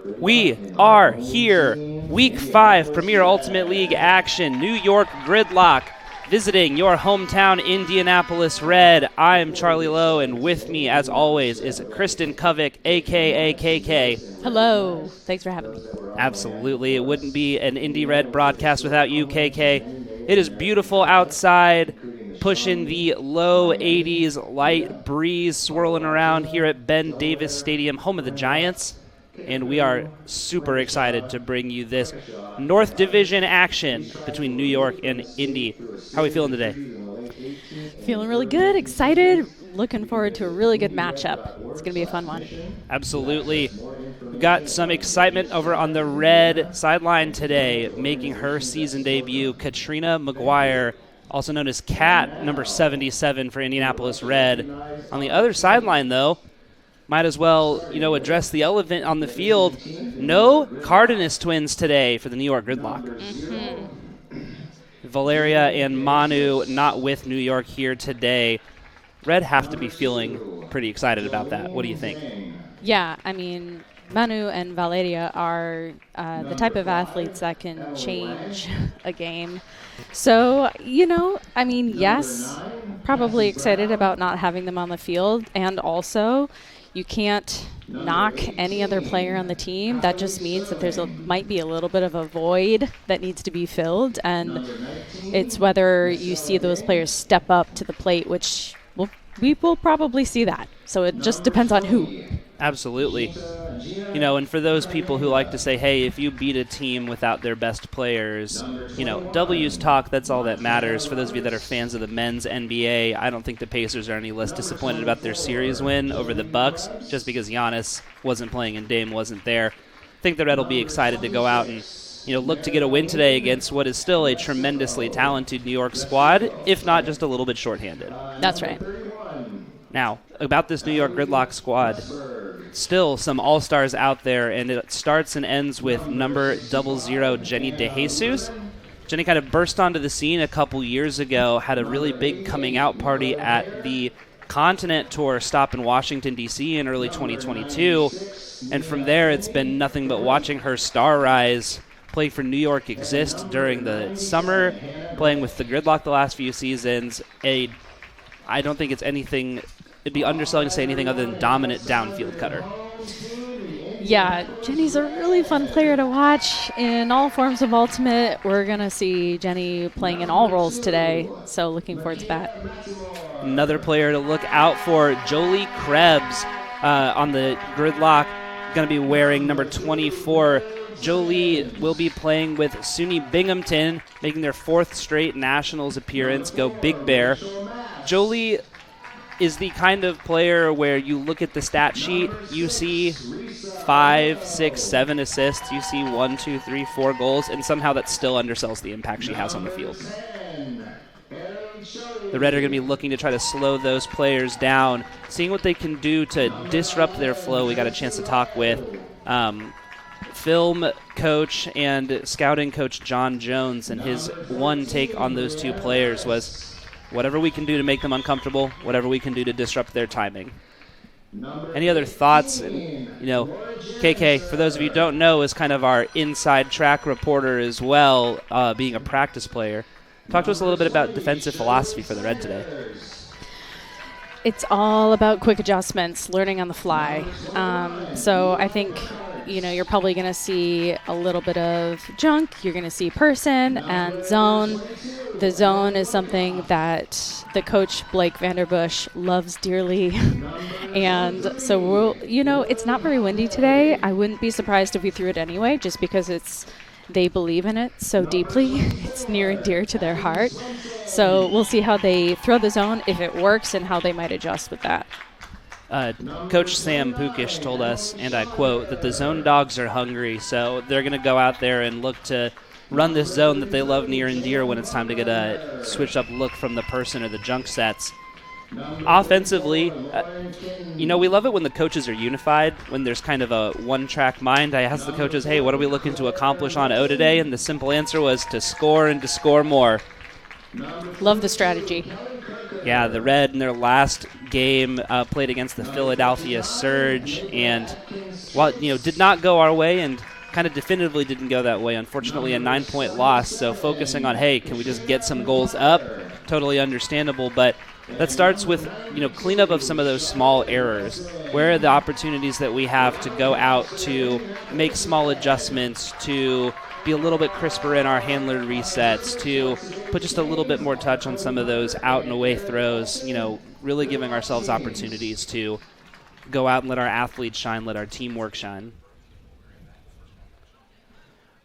We are here. Week 5 Premier Ultimate League action. New York Gridlock visiting your hometown Indianapolis Red. I'm Charlie Lowe, and with me, as always, is Kristen Kovic, a.k.a. KK. Hello. Thanks for having me. Absolutely. It wouldn't be an Indy Red broadcast without you, KK. It is beautiful outside, pushing the low 80s, light breeze swirling around here at Ben Davis Stadium, home of the Giants. And we are super excited to bring you this North Division action between New York and Indy. How are we feeling today? Feeling really good, excited, looking forward to a really good matchup. It's going to be a fun one. Absolutely. We've got some excitement over on the Red sideline today, making her season debut, Katrina McGuire, also known as Cat, number 77 for Indianapolis Red. On the other sideline, though, might as well, address the elephant on the field. No Cardenas twins today for the New York Gridlock. Mm-hmm. Valeria and Manu not with New York here today. Red have to be feeling pretty excited about that. What do you think? Yeah, Manu and Valeria are the type of athletes that can change a game. So, yes, probably excited about not having them on the field. And also, you can't knock any other player on the team. That just means that might be a little bit of a void that needs to be filled. And it's whether you see those players step up to the plate, which we will probably see that. So it just depends on who. Absolutely. And for those people who like to say, hey, if you beat a team without their best players, W's talk, that's all that matters. For those of you that are fans of the men's NBA, I don't think the Pacers are any less disappointed about their series win over the Bucks just because Giannis wasn't playing and Dame wasn't there. I think the Red will be excited to go out and look to get a win today against what is still a tremendously talented New York squad, if not just a little bit shorthanded. That's right. Now, about this New York Gridlock squad, still some all-stars out there, and it starts and ends with number 00, Jenny DeJesus. Jenny kind of burst onto the scene a couple years ago, had a really big coming-out party at the Continent Tour stop in Washington, D.C. in early 2022, and from there it's been nothing but watching her star rise. Played for New York Exist during the summer, playing with the Gridlock the last few seasons. I don't think it's anything... It'd be underselling to say anything other than dominant downfield cutter. Yeah, Jenny's a really fun player to watch in all forms of Ultimate. We're going to see Jenny playing in all roles today, so looking forward to that. Another player to look out for, Jolie Krebs on the Gridlock, going to be wearing number 24. Jolie will be playing with SUNY Binghamton, making their 4th straight Nationals appearance. Go Big Bear. Jolie is the kind of player where you look at the stat sheet, you see 5, 6, 7 assists, you see 1, 2, 3, 4 goals, and somehow that still undersells the impact she has on the field. The Red are going to be looking to try to slow those players down, seeing what they can do to disrupt their flow. We got a chance to talk with film coach and scouting coach John Jones, and his one take on those two players was, whatever we can do to make them uncomfortable, whatever we can do to disrupt their timing. Any other thoughts? KK, for those of you who don't know, is kind of our inside track reporter as well, being a practice player. Talk to us a little bit about defensive philosophy for the Red today. It's all about quick adjustments, learning on the fly. So I think, you're probably going to see a little bit of junk. You're going to see person and zone. The zone is something that the coach, Blake Vanderbush, loves dearly. And so, it's not very windy today. I wouldn't be surprised if we threw it anyway, just because they believe in it so deeply. It's near and dear to their heart. So we'll see how they throw the zone, if it works, and how they might adjust with that. Coach Sam Pukish told us, and I quote, that the zone dogs are hungry, so they're going to go out there and look to run this zone that they love near and dear when it's time to get a switch-up look from the person or the junk sets. Offensively, we love it when the coaches are unified, when there's kind of a one-track mind. I asked the coaches, hey, what are we looking to accomplish on O today? And the simple answer was to score and to score more. Love the strategy. Yeah, the Red in their last game played against the Philadelphia Surge, and while did not go our way and kind of definitively didn't go that way. Unfortunately, a 9-point loss. So focusing on, hey, can we just get some goals up? Totally understandable. But that starts with cleanup of some of those small errors. Where are the opportunities that we have to go out to make small adjustments, to be a little bit crisper in our handler resets, to put just a little bit more touch on some of those out and away throws, really giving ourselves opportunities to go out and let our athletes shine, let our teamwork shine.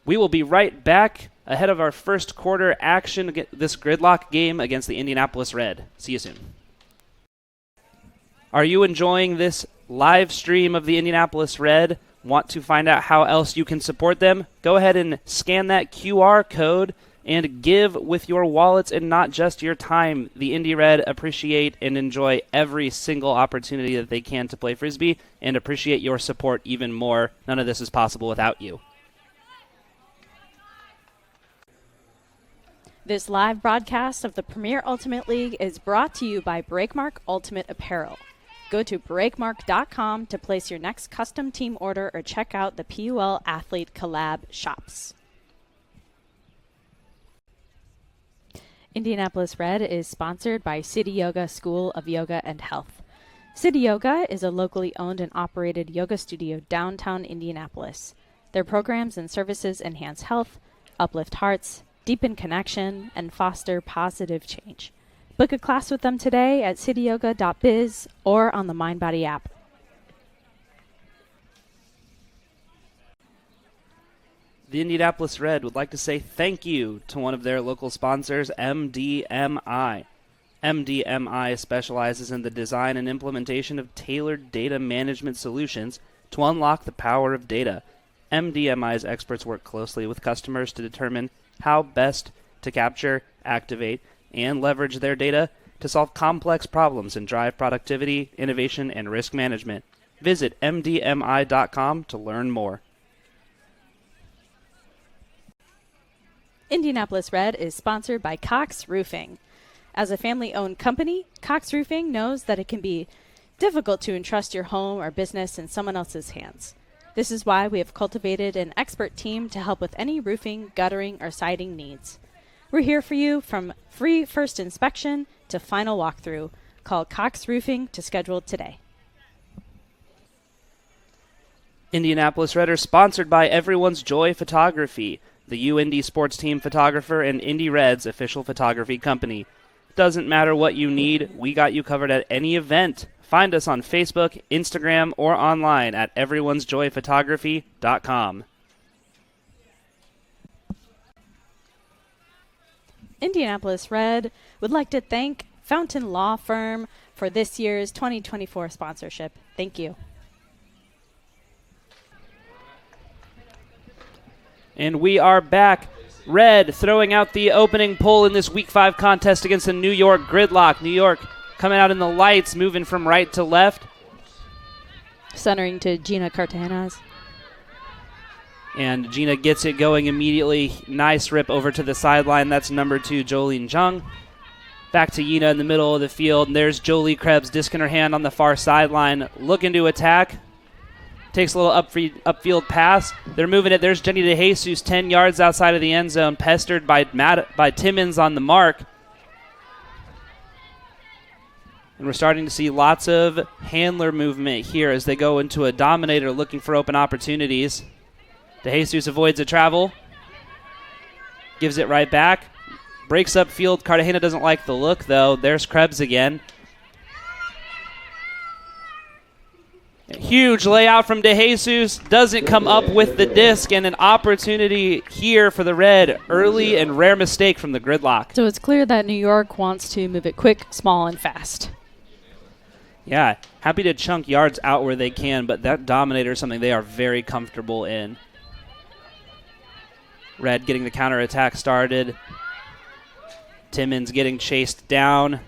We will be right back ahead of our first quarter action, this Gridlock game against the Indianapolis Red. See you soon. Are you enjoying this live stream of the Indianapolis Red? Want to find out how else you can support them? Go ahead and scan that QR code and give with your wallets and not just your time. The Indy Red appreciate and enjoy every single opportunity that they can to play Frisbee and appreciate your support even more. None of this is possible without you. This live broadcast of the Premier Ultimate League is brought to you by Breakmark Ultimate Apparel. Go to breakmark.com to place your next custom team order or check out the PUL Athlete Collab shops. Indianapolis Red is sponsored by City Yoga School of Yoga and Health. City Yoga is a locally owned and operated yoga studio downtown Indianapolis. Their programs and services enhance health, uplift hearts, deepen connection, and foster positive change. Book a class with them today at cityyoga.biz or on the MindBody app. The Indianapolis Red would like to say thank you to one of their local sponsors, MDMI. MDMI specializes in the design and implementation of tailored data management solutions to unlock the power of data. MDMI's experts work closely with customers to determine how best to capture, activate, and leverage their data to solve complex problems and drive productivity, innovation, and risk management. Visit mdmi.com to learn more. Indianapolis Red is sponsored by Cox Roofing. As a family-owned company, Cox Roofing knows that it can be difficult to entrust your home or business in someone else's hands. This is why we have cultivated an expert team to help with any roofing, guttering, or siding needs. We're here for you from free first inspection to final walkthrough. Call Cox Roofing to schedule today. Indianapolis Red are sponsored by Everyone's Joy Photography, the UIndy sports team photographer and Indy Red's official photography company. Doesn't matter what you need, we got you covered at any event. Find us on Facebook, Instagram, or online at everyone'sjoyphotography.com. Indianapolis Red would like to thank Fountain Law Firm for this year's 2024 sponsorship. Thank you. And we are back. Red throwing out the opening pull in this Week 5 contest against the New York Gridlock. New York coming out in the lights, moving from right to left. Centering to Gina Cartagenas. And Gina gets it going immediately. Nice rip over to the sideline. That's number 2, Jolene Jung. Back to Yina in the middle of the field. And there's Jolie Krebs disking her hand on the far sideline, looking to attack. Takes a little upfield pass. They're moving it. There's Jenny DeJesus 10 yards outside of the end zone, pestered by Timmons on the mark. And we're starting to see lots of handler movement here as they go into a dominator looking for open opportunities. DeJesus avoids a travel. Gives it right back. Breaks up field. Cartagena doesn't like the look, though. There's Krebs again. Huge layout from DeJesus. Doesn't come up with the disc, and an opportunity here for the Red. Early and rare mistake from the Gridlock. So it's clear that New York wants to move it quick, small, and fast. Yeah, happy to chunk yards out where they can, but that dominator is something they are very comfortable in. Red getting the counterattack started. Timmons getting chased down.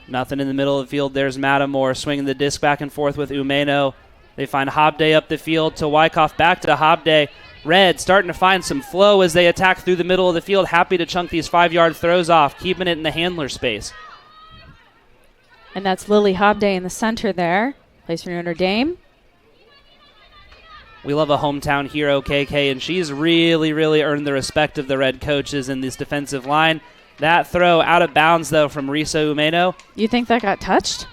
Nothing in the middle of the field. There's Matamore swinging the disc back and forth with Umeno. They find Hobday up the field to Wyckoff, back to Hobday. Red starting to find some flow as they attack through the middle of the field. Happy to chunk these 5-yard throws off, keeping it in the handler space. And that's Lily Hobday in the center there. Plays for Notre Dame. We love a hometown hero, KK, and she's really, really earned the respect of the Red coaches in this defensive line. That throw out of bounds, though, from Risa Umeno. You think that got touched?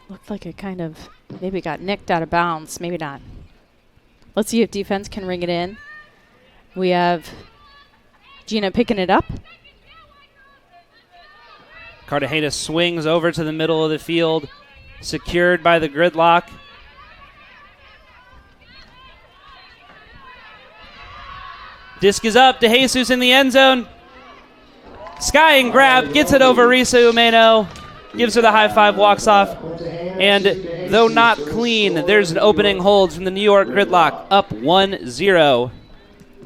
Looked like it kind of maybe got nicked out of bounds. Maybe not. Let's see if defense can ring it in. We have Gina picking it up. Cartagena swings over to the middle of the field, secured by the Gridlock. Disc is up. DeJesus in the end zone. Skying grab, gets it over Risa Umeno, gives her the high five, walks off. And though not clean, there's an opening hold from the New York Gridlock, up 1-0.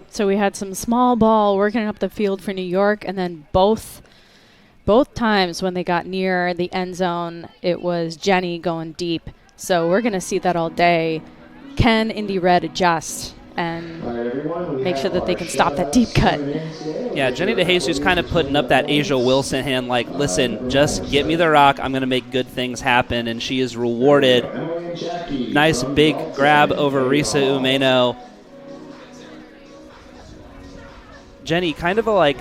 So we had some small ball working up the field for New York, and then both times when they got near the end zone, it was Jenny going deep. So we're going to see that all day. Can Indy Red adjust and make sure that they can stop that deep cut? Yeah, Jenny DeJesus kind of putting up that Asia Wilson hand like, listen, just get me the rock. I'm going to make good things happen. And she is rewarded. Nice big grab over Risa Umeno. Jenny, kind of a like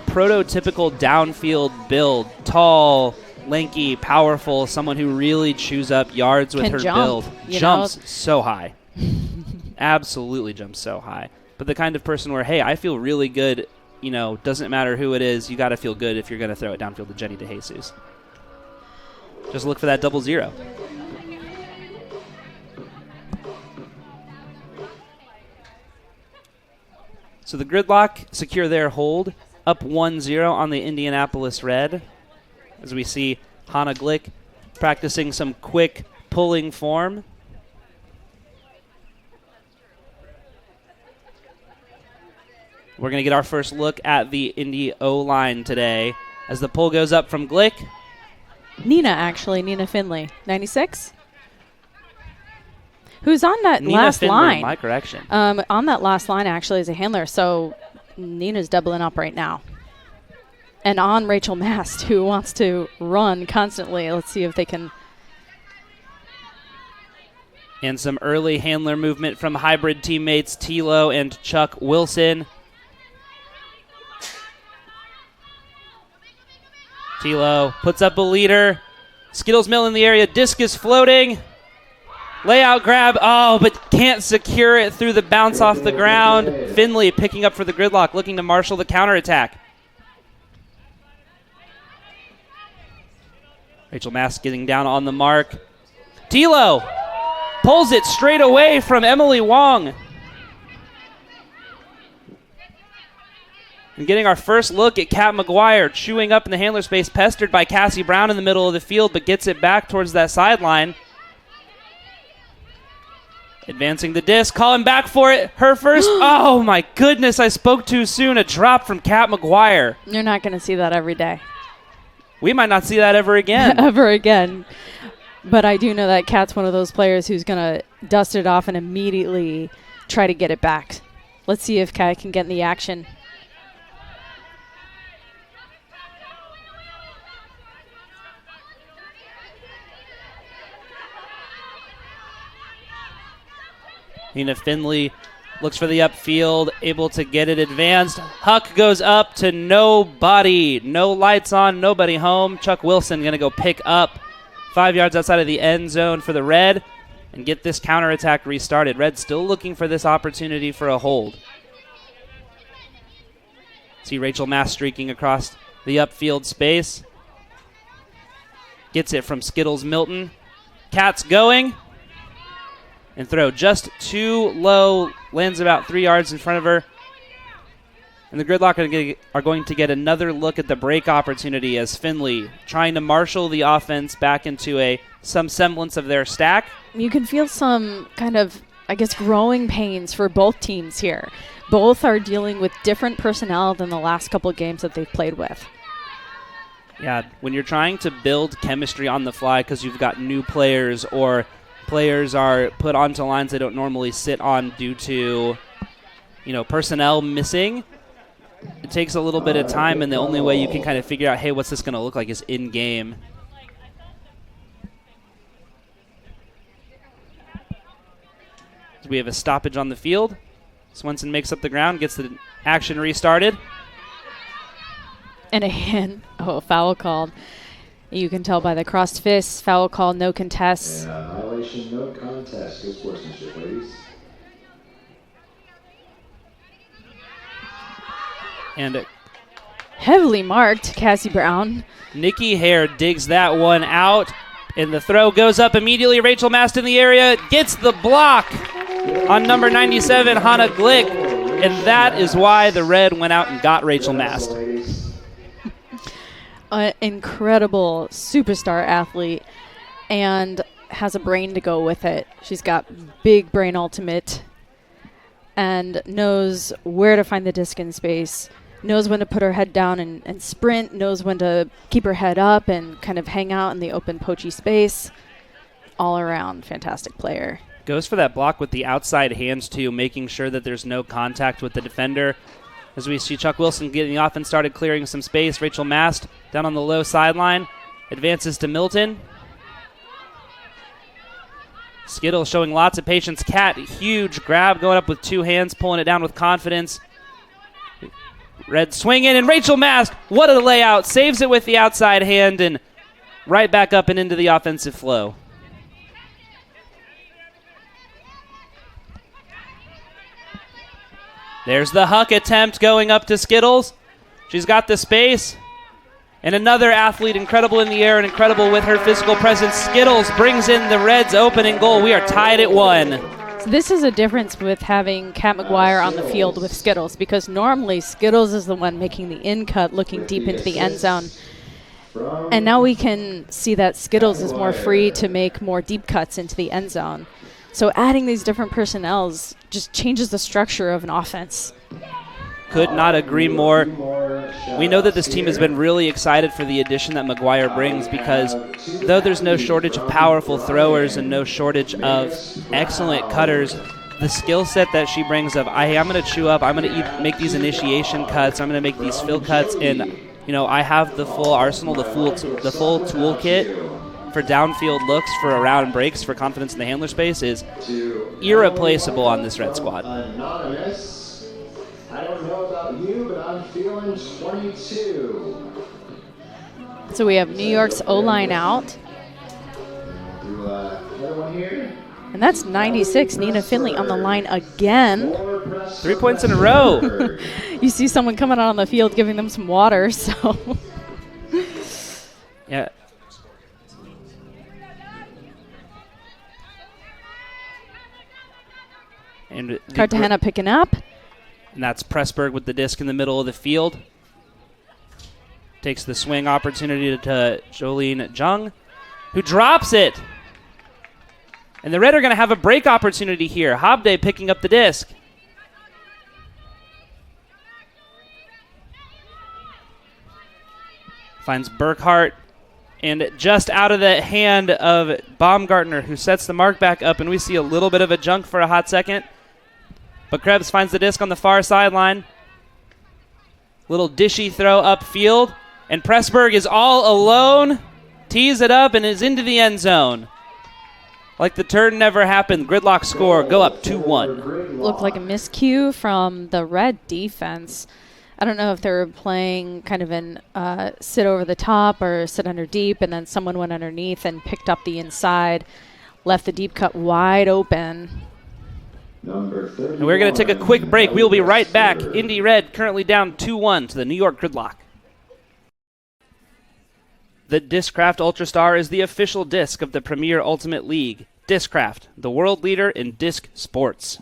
prototypical downfield build. Tall, lanky, powerful, someone who really chews up yards with Can her jump, build. you Jumps know? so high. Absolutely jumps so high. But the kind of person where, hey, I feel really good, you know, doesn't matter who it is, you got to feel good if you're going to throw it downfield to Jenny DeJesus. Just look for that 0-0. So the Gridlock secure their hold, up 1-0 on the Indianapolis Red. As we see Hannah Glick practicing some quick pulling form. We're going to get our first look at the Indy O-line today as the pull goes up from Glick. Nina Finley, 96. Who's on that Nina last Finley, line? my correction. On that last line, actually, is a handler. So Nina's doubling up right now. And on Rachel Mast, who wants to run constantly. Let's see if they can. And some early handler movement from hybrid teammates Tilo and Chuck Wilson. Tilo puts up a leader. Skittles Mill in the area. Disc is floating. Layout grab. Oh, but can't secure it through the bounce off the ground. Finley picking up for the Gridlock, looking to marshal the counterattack. Rachel Mast getting down on the mark. Tilo pulls it straight away from Emily Wong. And getting our first look at Kat McGuire chewing up in the handler space, pestered by Cassie Brown in the middle of the field, but gets it back towards that sideline. Advancing the disc, calling back for it. Her first. Oh my goodness, I spoke too soon. A drop from Kat McGuire. You're not going to see that every day. We might not see that ever again. Ever again. But I do know that Kat's one of those players who's going to dust it off and immediately try to get it back. Let's see if Kat can get in the action. Nina Finley looks for the upfield, able to get it advanced. Huck goes up to nobody. No lights on, nobody home. Chuck Wilson going to go pick up 5 yards outside of the end zone for the Red and get this counterattack restarted. Red still looking for this opportunity for a hold. See Rachel Mast streaking across the upfield space. Gets it from Skittles Milton. Kat's going. And throw just too low, lands about 3 yards in front of her. And the Gridlock are going to get another look at the break opportunity as Finley trying to marshal the offense back into some semblance of their stack. You can feel some kind of, I guess, growing pains for both teams here. Both are dealing with different personnel than the last couple of games that they've played with. Yeah, when you're trying to build chemistry on the fly because you've got new players or players are put onto lines they don't normally sit on due to, personnel missing. It takes a little bit of time, and the only way you can kind of figure out, hey, what's this going to look like is in-game. We have a stoppage on the field. Swenson makes up the ground, gets the action restarted. And a foul called. You can tell by the crossed fists, foul call, no contests. Violation, no contest. Good sportsmanship, ladies. And Heavily marked, Cassie Brown. Nikki Hare digs that one out, and the throw goes up immediately. Rachel Mast in the area, gets the block on number 97, Hannah Glick, and that is why the Red went out and got Rachel Mast. An incredible superstar athlete and has a brain to go with it. She's got big brain ultimate and knows where to find the disc in space, knows when to put her head down and sprint, knows when to keep her head up and kind of hang out in the open poachy space. All around fantastic player. Goes for that block with the outside hands too, making sure that there's no contact with the defender. As we see Chuck Wilson getting off and started clearing some space. Rachel Mast down on the low sideline. Advances to Milton. Skittle showing lots of patience. Cat, huge grab, going up with two hands, pulling it down with confidence. Red swinging, and Rachel Mast, what a layout. Saves it with the outside hand and right back up and into the offensive flow. There's the huck attempt going up to Skittles. She's got the space. And another athlete incredible in the air and incredible with her physical presence. Skittles brings in the Reds' opening goal. We are tied at 1. So this is a difference with having Kat McGuire on the field with Skittles, because normally Skittles is the one making the in cut, looking deep into the end zone. And now we can see that Skittles is more free to make more deep cuts into the end zone. So adding these different personnels just changes the structure of an offense. Could not agree more. We know that this team has been really excited for the addition that McGuire brings, because though there's no shortage of powerful throwers and no shortage of excellent cutters, the skill set that she brings of, I'm going to chew up, I'm going to make these initiation cuts, I'm going to make these fill cuts, and I have the full arsenal, the full toolkit for downfield looks, for around breaks, for confidence in the handler space is irreplaceable on this Red squad. Anonymous. I don't know about you, but I'm feeling 22. So we have New York's O-line out. Do another one here. And that's 96, Nina Finley on the line again. 3 points in a row. You see someone coming out on the field giving them some water, so. Yeah. And Cartagena picking up. And that's Pressburg with the disc in the middle of the field. Takes the swing opportunity to Jolene Jung, who drops it. And the Red are going to have a break opportunity here. Hobday picking up the disc. Finds Burkhart, and just out of the hand of Baumgartner, who sets the mark back up, and we see a little bit of a junk for a hot second. But Krebs finds the disc on the far sideline. Little dishy throw upfield, and Pressburg is all alone, tees it up, and is into the end zone. Like the turn never happened. Gridlock score, go up 2-1. Looked like a miscue from the Red defense. I don't know if they were playing kind of an sit over the top or sit under deep, and then someone went underneath and picked up the inside, left the deep cut wide open. And we're going to take a quick break. We'll be right back. Indy Red currently down 2-1 to the New York Gridlock. The Discraft Ultrastar is the official disc of the Premier Ultimate League. Discraft, the world leader in disc sports.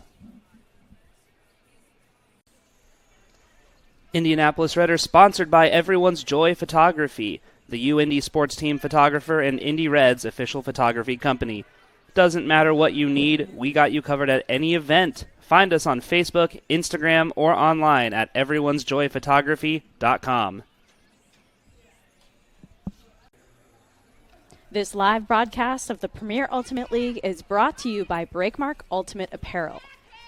Indianapolis Red are sponsored by Everyone's Joy Photography, the UIndy sports team photographer and Indy Red's official photography company. Doesn't matter what you need, we got you covered at any event. Find us on Facebook, Instagram, or online at everyone'sjoyphotography.com. This live broadcast of the Premier Ultimate League is brought to you by Breakmark Ultimate Apparel.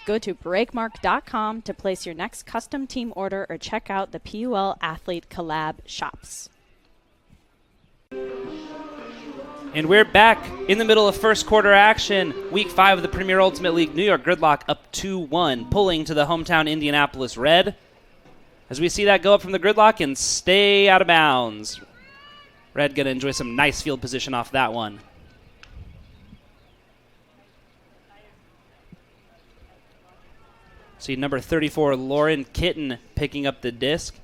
Go to breakmark.com to place your next custom team order or check out the PUL Athlete Collab shops. And we're back in the middle of first quarter action. Week 5 of the Premier Ultimate League. New York Gridlock up 2-1, pulling to the hometown Indianapolis Red. As we see that go up from the Gridlock and stay out of bounds. Red going to enjoy some nice field position off that one. See number 34, Lauren Kitten, picking up the disc.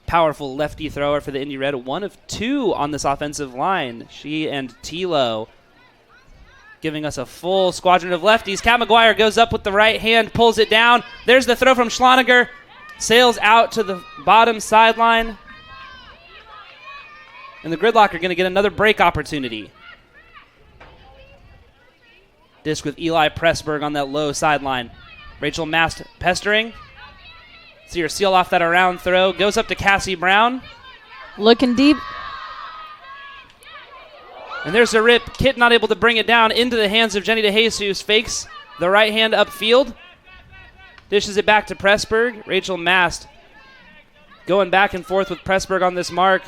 Powerful lefty thrower for the Indy Red. 1 of 2 on this offensive line. She and Tilo giving us a full squadron of lefties. Kat McGuire goes up with the right hand, pulls it down. There's the throw from Schloniger. Sails out to the bottom sideline. And the Gridlock are going to get another break opportunity. Disc with Eli Pressburg on that low sideline. Rachel Mast pestering. See her seal off that around throw. Goes up to Cassie Brown. Looking deep. And there's a rip. Kit not able to bring it down into the hands of Jenny DeJesus. Fakes the right hand upfield. Dishes it back to Pressburg. Rachel Mast going back and forth with Pressburg on this mark.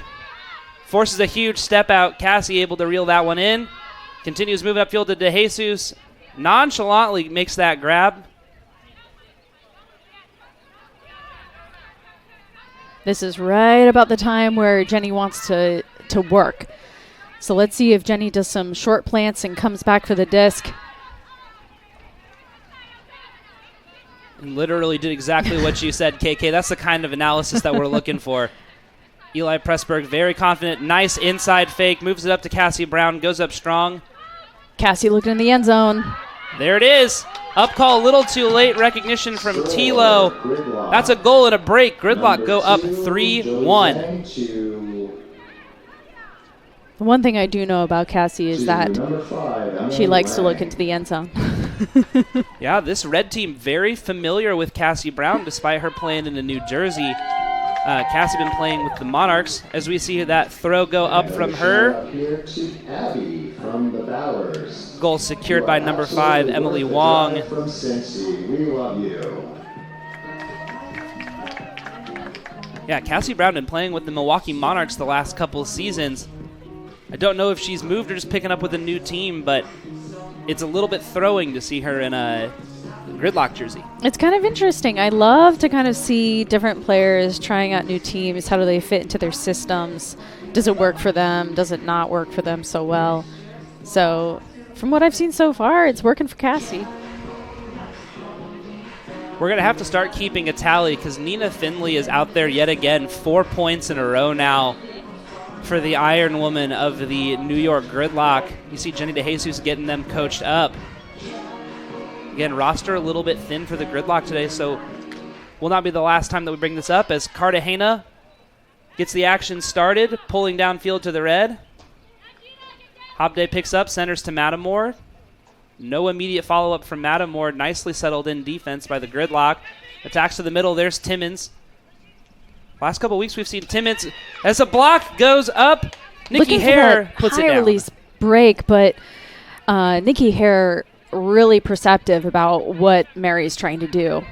Forces a huge step out. Cassie able to reel that one in. Continues moving upfield to DeJesus. Nonchalantly makes that grab. This is right about the time where Jenny wants to work. So let's see if Jenny does some short plants and comes back for the disc. And literally did exactly what you said, KK. That's the kind of analysis that we're looking for. Eli Pressburg, very confident. Nice inside fake. Moves it up to Cassie Brown. Goes up strong. Cassie looking in the end zone. There it is. Up call a little too late. Recognition from Tilo. That's a goal and a break. Gridlock go up 3-1. The one thing I do know about Cassie is that she likes to look into the end zone. Yeah, this Red team very familiar with Cassie Brown despite her playing in New Jersey. Cassie been playing with the Monarchs. As we see that throw go up from her. Goal secured by number 5, Emily Wong. Yeah, Cassie Brown been playing with the Milwaukee Monarchs the last couple seasons. I don't know if she's moved or just picking up with a new team, but it's a little bit throwing to see her in a Gridlock jersey. It's kind of interesting. I love to kind of see different players trying out new teams. How do they fit into their systems? Does it work for them? Does it not work for them so well? So from what I've seen so far, it's working for Cassie. We're going to have to start keeping a tally because Nina Finley is out there yet again. 4 points in a row now for the Iron Woman of the New York Gridlock. You see Jenny DeJesus getting them coached up. Again, roster a little bit thin for the Gridlock today, so will not be the last time that we bring this up as Cartagena gets the action started, pulling downfield to the Red. Hobday picks up, centers to Matamore. No immediate follow-up from Matamore. Nicely settled in defense by the Gridlock. Attacks to the middle. There's Timmons. Last couple weeks we've seen Timmons as a block goes up. Nikki Hare puts it down. High release break, but Nikki Hare really perceptive about what Mary's trying to do.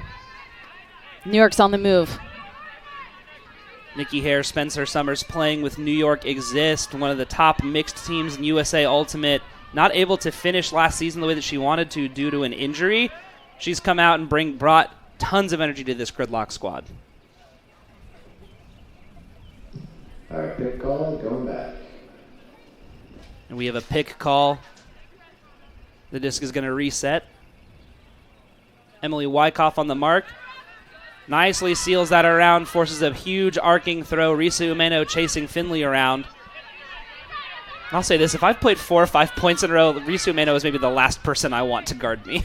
New York's on the move. Nikki Hare spends her summers playing with New York Exist, one of the top mixed teams in USA Ultimate. Not able to finish last season the way that she wanted to due to an injury. She's come out and brought tons of energy to this Gridlock squad. All right, pick call, going back. And we have a pick call. The disc is going to reset. Emily Wyckoff on the mark. Nicely seals that around, forces a huge arcing throw. Risa Umeno chasing Finley around. I'll say this, if I've played 4 or 5 points in a row, Risa Umeno is maybe the last person I want to guard me.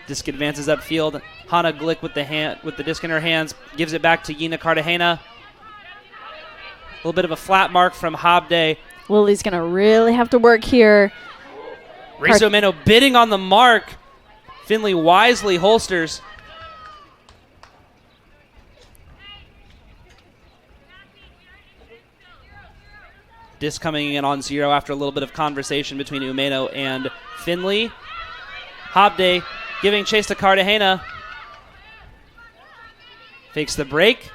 Disc advances upfield. Hannah Glick with the disc in her hands. Gives it back to Yina Cartagena. A little bit of a flat mark from Hobday. Lily's going to really have to work here. Risa Umeno bidding on the mark. Finley wisely holsters. Disc coming in on 0 after a little bit of conversation between Umeno and Finley. Hobday giving chase to Cartagena. Fakes the break.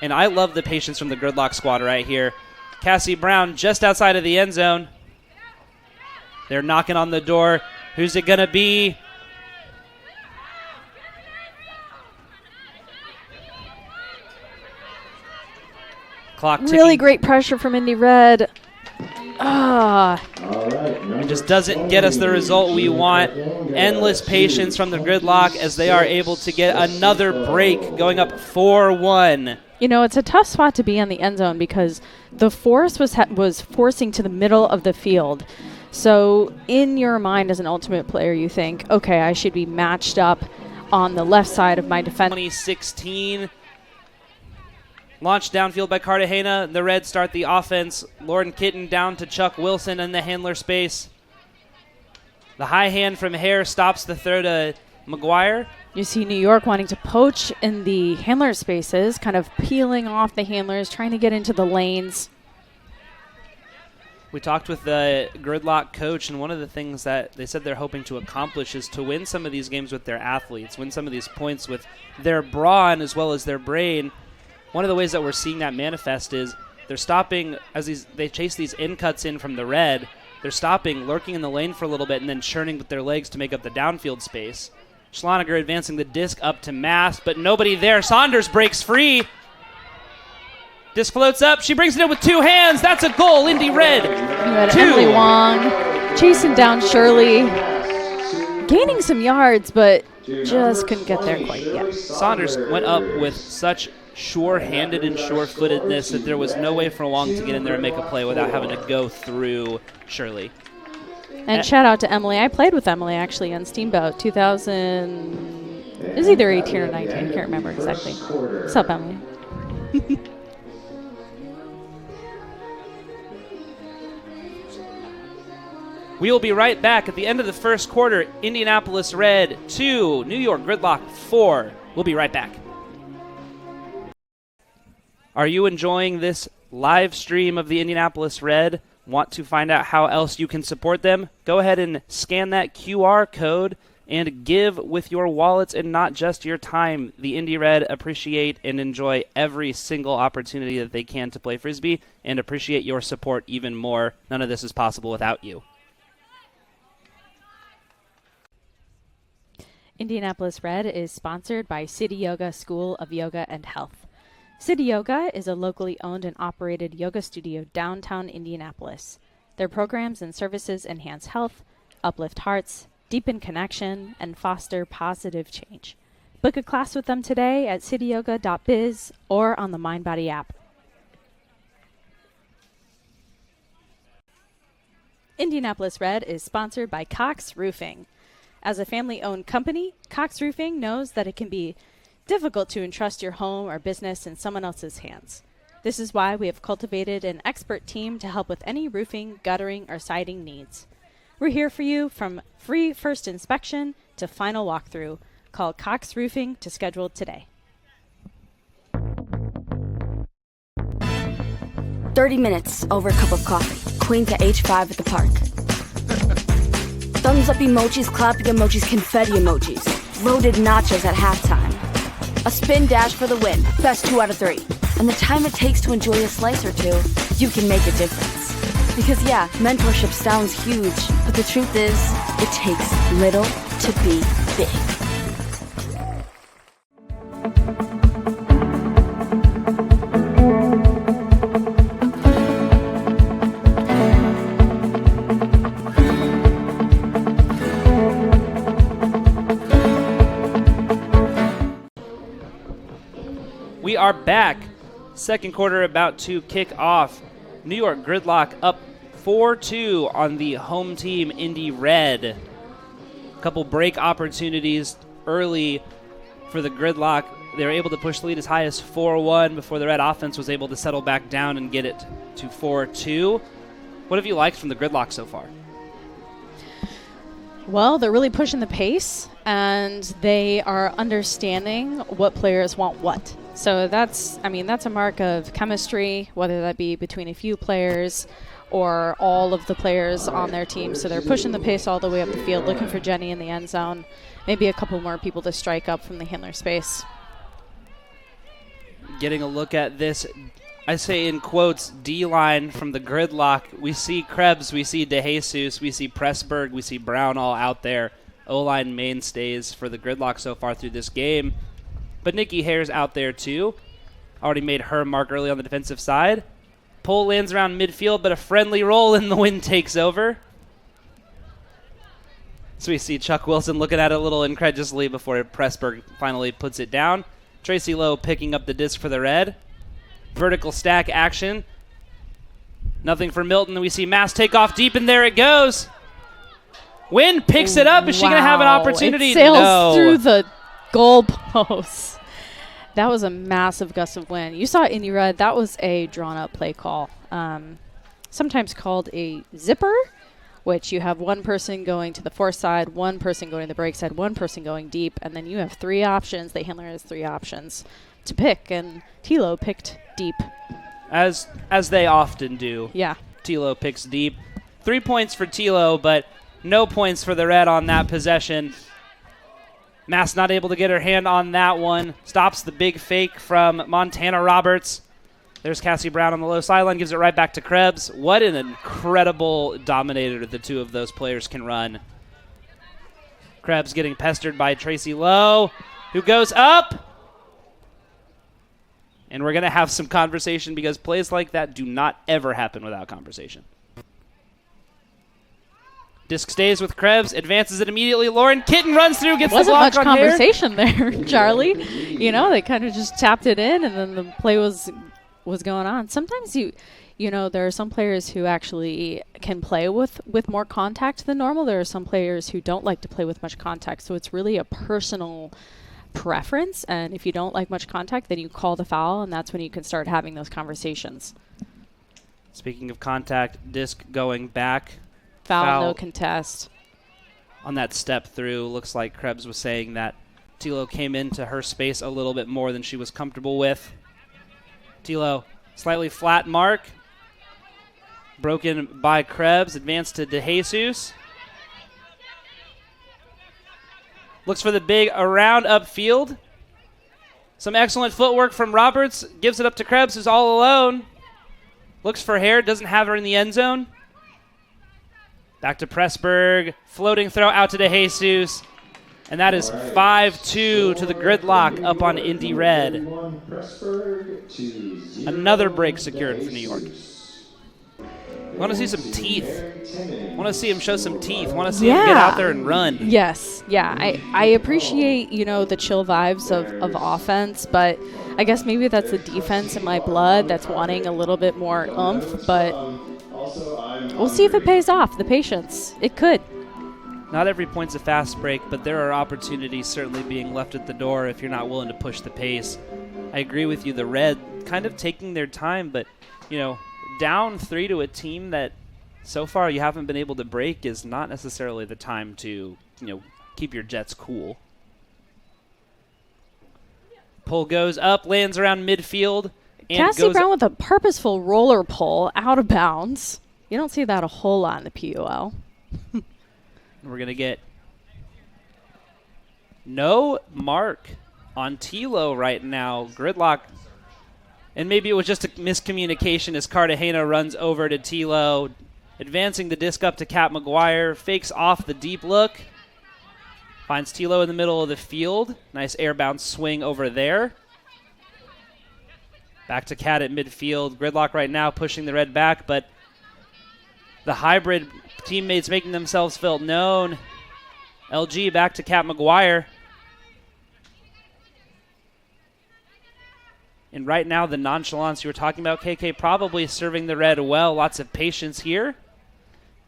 And I love the patience from the Gridlock squad right here. Cassie Brown just outside of the end zone. They're knocking on the door. Who's it going to be? Clock ticking. Really great pressure from Indy Red. It just doesn't get us the result we want. Endless patience from the Gridlock as they are able to get another break, going up 4-1. You know, it's a tough spot to be on the end zone because the force was forcing to the middle of the field. So in your mind as an ultimate player, you think, okay, I should be matched up on the left side of my defense. 2016. Launched downfield by Cartagena. The Reds start the offense. Lauren Kitten down to Chuck Wilson in the handler space. The high hand from Hare stops the throw to McGuire. You see New York wanting to poach in the handler spaces, kind of peeling off the handlers, trying to get into the lanes. We talked with the Gridlock coach, and one of the things that they said they're hoping to accomplish is to win some of these games with their athletes, win some of these points with their brawn as well as their brain. One of the ways that we're seeing that manifest is they're stopping as they chase these in cuts in from the Red. They're stopping, lurking in the lane for a little bit, and then churning with their legs to make up the downfield space. Schloniger advancing the disc up to Mass, but nobody there. Saunders breaks free. Disc floats up. She brings it in with two hands. That's a goal. Indy Red. You had Emily Wong chasing down Shirley, gaining some yards, but just couldn't get there quite yet. Saunders went up with such sure-handed and sure-footedness that there was no way for Wong to get in there and make a play without having to go through Shirley. And shout out to Emily. I played with Emily actually on Steamboat 2000. It was either 18 or 19. I can't remember exactly. What's up, Emily? We will be right back at the end of the first quarter. Indianapolis Red 2, New York Gridlock 4. We'll be right back. Are you enjoying this live stream of the Indianapolis Red? Want to find out how else you can support them? Go ahead and scan that QR code and give with your wallets and not just your time. The Indy Red appreciate and enjoy every single opportunity that they can to play Frisbee and appreciate your support even more. None of this is possible without you. Indianapolis Red is sponsored by City Yoga School of Yoga and Health. City Yoga is a locally owned and operated yoga studio downtown Indianapolis. Their programs and services enhance health, uplift hearts, deepen connection, and foster positive change. Book a class with them today at cityyoga.biz or on the MindBody app. Indianapolis Red is sponsored by Cox Roofing. As a family-owned company, Cox Roofing knows that it can be difficult to entrust your home or business in someone else's hands. This is why we have cultivated an expert team to help with any roofing, guttering, or siding needs. We're here for you from free first inspection to final walkthrough. Call Cox Roofing to schedule today. 30 minutes over a cup of coffee. Queen to H5 at the park. Thumbs up emojis, clapping emojis, confetti emojis. Loaded nachos at halftime. A spin dash for the win. Best 2 out of 3. And the time it takes to enjoy a slice or two, you can make a difference. Because yeah, mentorship sounds huge, but the truth is, it takes little to be big. We are back. Second quarter about to kick off. New York Gridlock up 4-2 on the home team, Indy Red. A couple break opportunities early for the Gridlock. They were able to push the lead as high as 4-1 before the Red offense was able to settle back down and get it to 4-2. What have you liked from the Gridlock so far? Well, they're really pushing the pace, and they are understanding what players want what. So that's a mark of chemistry, whether that be between a few players or all of the players on their team. So they're pushing the pace all the way up the field, looking for Jenny in the end zone, maybe a couple more people to strike up from the handler space. getting a look at this, I say in quotes, D-line from the Gridlock. We see Krebs, we see DeJesus, we see Pressburg, we see Brown all out there. O-line mainstays for the Gridlock so far through this game. But Nikki Hare's out there too. Already made her mark early on the defensive side. PUL lands around midfield, but a friendly roll and the wind takes over. So we see Chuck Wilson looking at it a little incredulously before Pressburg finally puts it down. Tracy Lowe picking up the disc for the Red. Vertical stack action. Nothing for Milton. We see Mass take off deep, and there it goes. Wynn picks it up. Is she going to have an opportunity? It sails No. through the goal posts. That was a massive gust of wind. You saw Indy Red. That was a drawn-up play call, sometimes called a zipper, which you have one person going to the force side, one person going to the break side, one person going deep, and then you have three options. The handler has three options to pick, and Tilo picked deep. As they often do. Yeah. Tilo picks deep. 3 points for Tilo, but no points for the Red on that possession. Mass not able to get her hand on that one. Stops the big fake from Montana Roberts. There's Cassie Brown on the low sideline, gives it right back to Krebs. What an incredible dominator the two of those players can run. Krebs getting pestered by Tracy Lowe, who goes up. And we're going to have some conversation because plays like that do not ever happen without conversation. Disc stays with Krebs, advances it immediately. Lauren Kitten runs through, gets the block on Hare. Wasn't much conversation there, Charlie. You know, they kind of just tapped it in, and then the play was going on. Sometimes you know, there are some players who actually can play with more contact than normal. There are some players who don't like to play with much contact, so it's really a personal preference. And if you don't like much contact, then you call the foul, and that's when you can start having those conversations. Speaking of contact, disc going back. Foul, no contest. On that step through, looks like Krebs was saying that Tilo came into her space a little bit more than she was comfortable with. Tilo, slightly flat mark. Broken by Krebs, advanced to DeJesus. Looks for the big around upfield. Some excellent footwork from Roberts. Gives it up to Krebs, who's all alone. Looks for Hare, doesn't have her in the end zone. Back to Pressburg. Floating throw out to DeJesus. And that is 5-2 to the Gridlock up on Indy Red. Another break secured for New York. Want to see some teeth. Want to see him show some teeth. Want to see him get out there and run. Yes. Yeah. I appreciate, you know, the chill vibes of offense, but I guess maybe that's the defense in my blood that's wanting a little bit more oomph, but we'll see if it pays off. The patience. It could. Not every point's a fast break, but there are opportunities certainly being left at the door if you're not willing to push the pace. I agree with you. The Red kind of taking their time, but, you know, down 3 to a team that so far you haven't been able to break is not necessarily the time to, you know, keep your Jets cool. Pull goes up, lands around midfield. And Cassie Brown with a purposeful roller pull out of bounds. You don't see that a whole lot in the PUL. We're going to get no mark on Tilo right now. Gridlock. And maybe it was just a miscommunication as Cartagena runs over to Tilo, advancing the disc up to Kat McGuire, fakes off the deep look, finds Tilo in the middle of the field. Nice airbound swing over there. Back to Kat at midfield. Gridlock right now pushing the Red back, but the hybrid teammates making themselves felt known. LG back to Kat McGuire. And right now, the nonchalance you were talking about, KK, probably serving the Red well. Lots of patience here.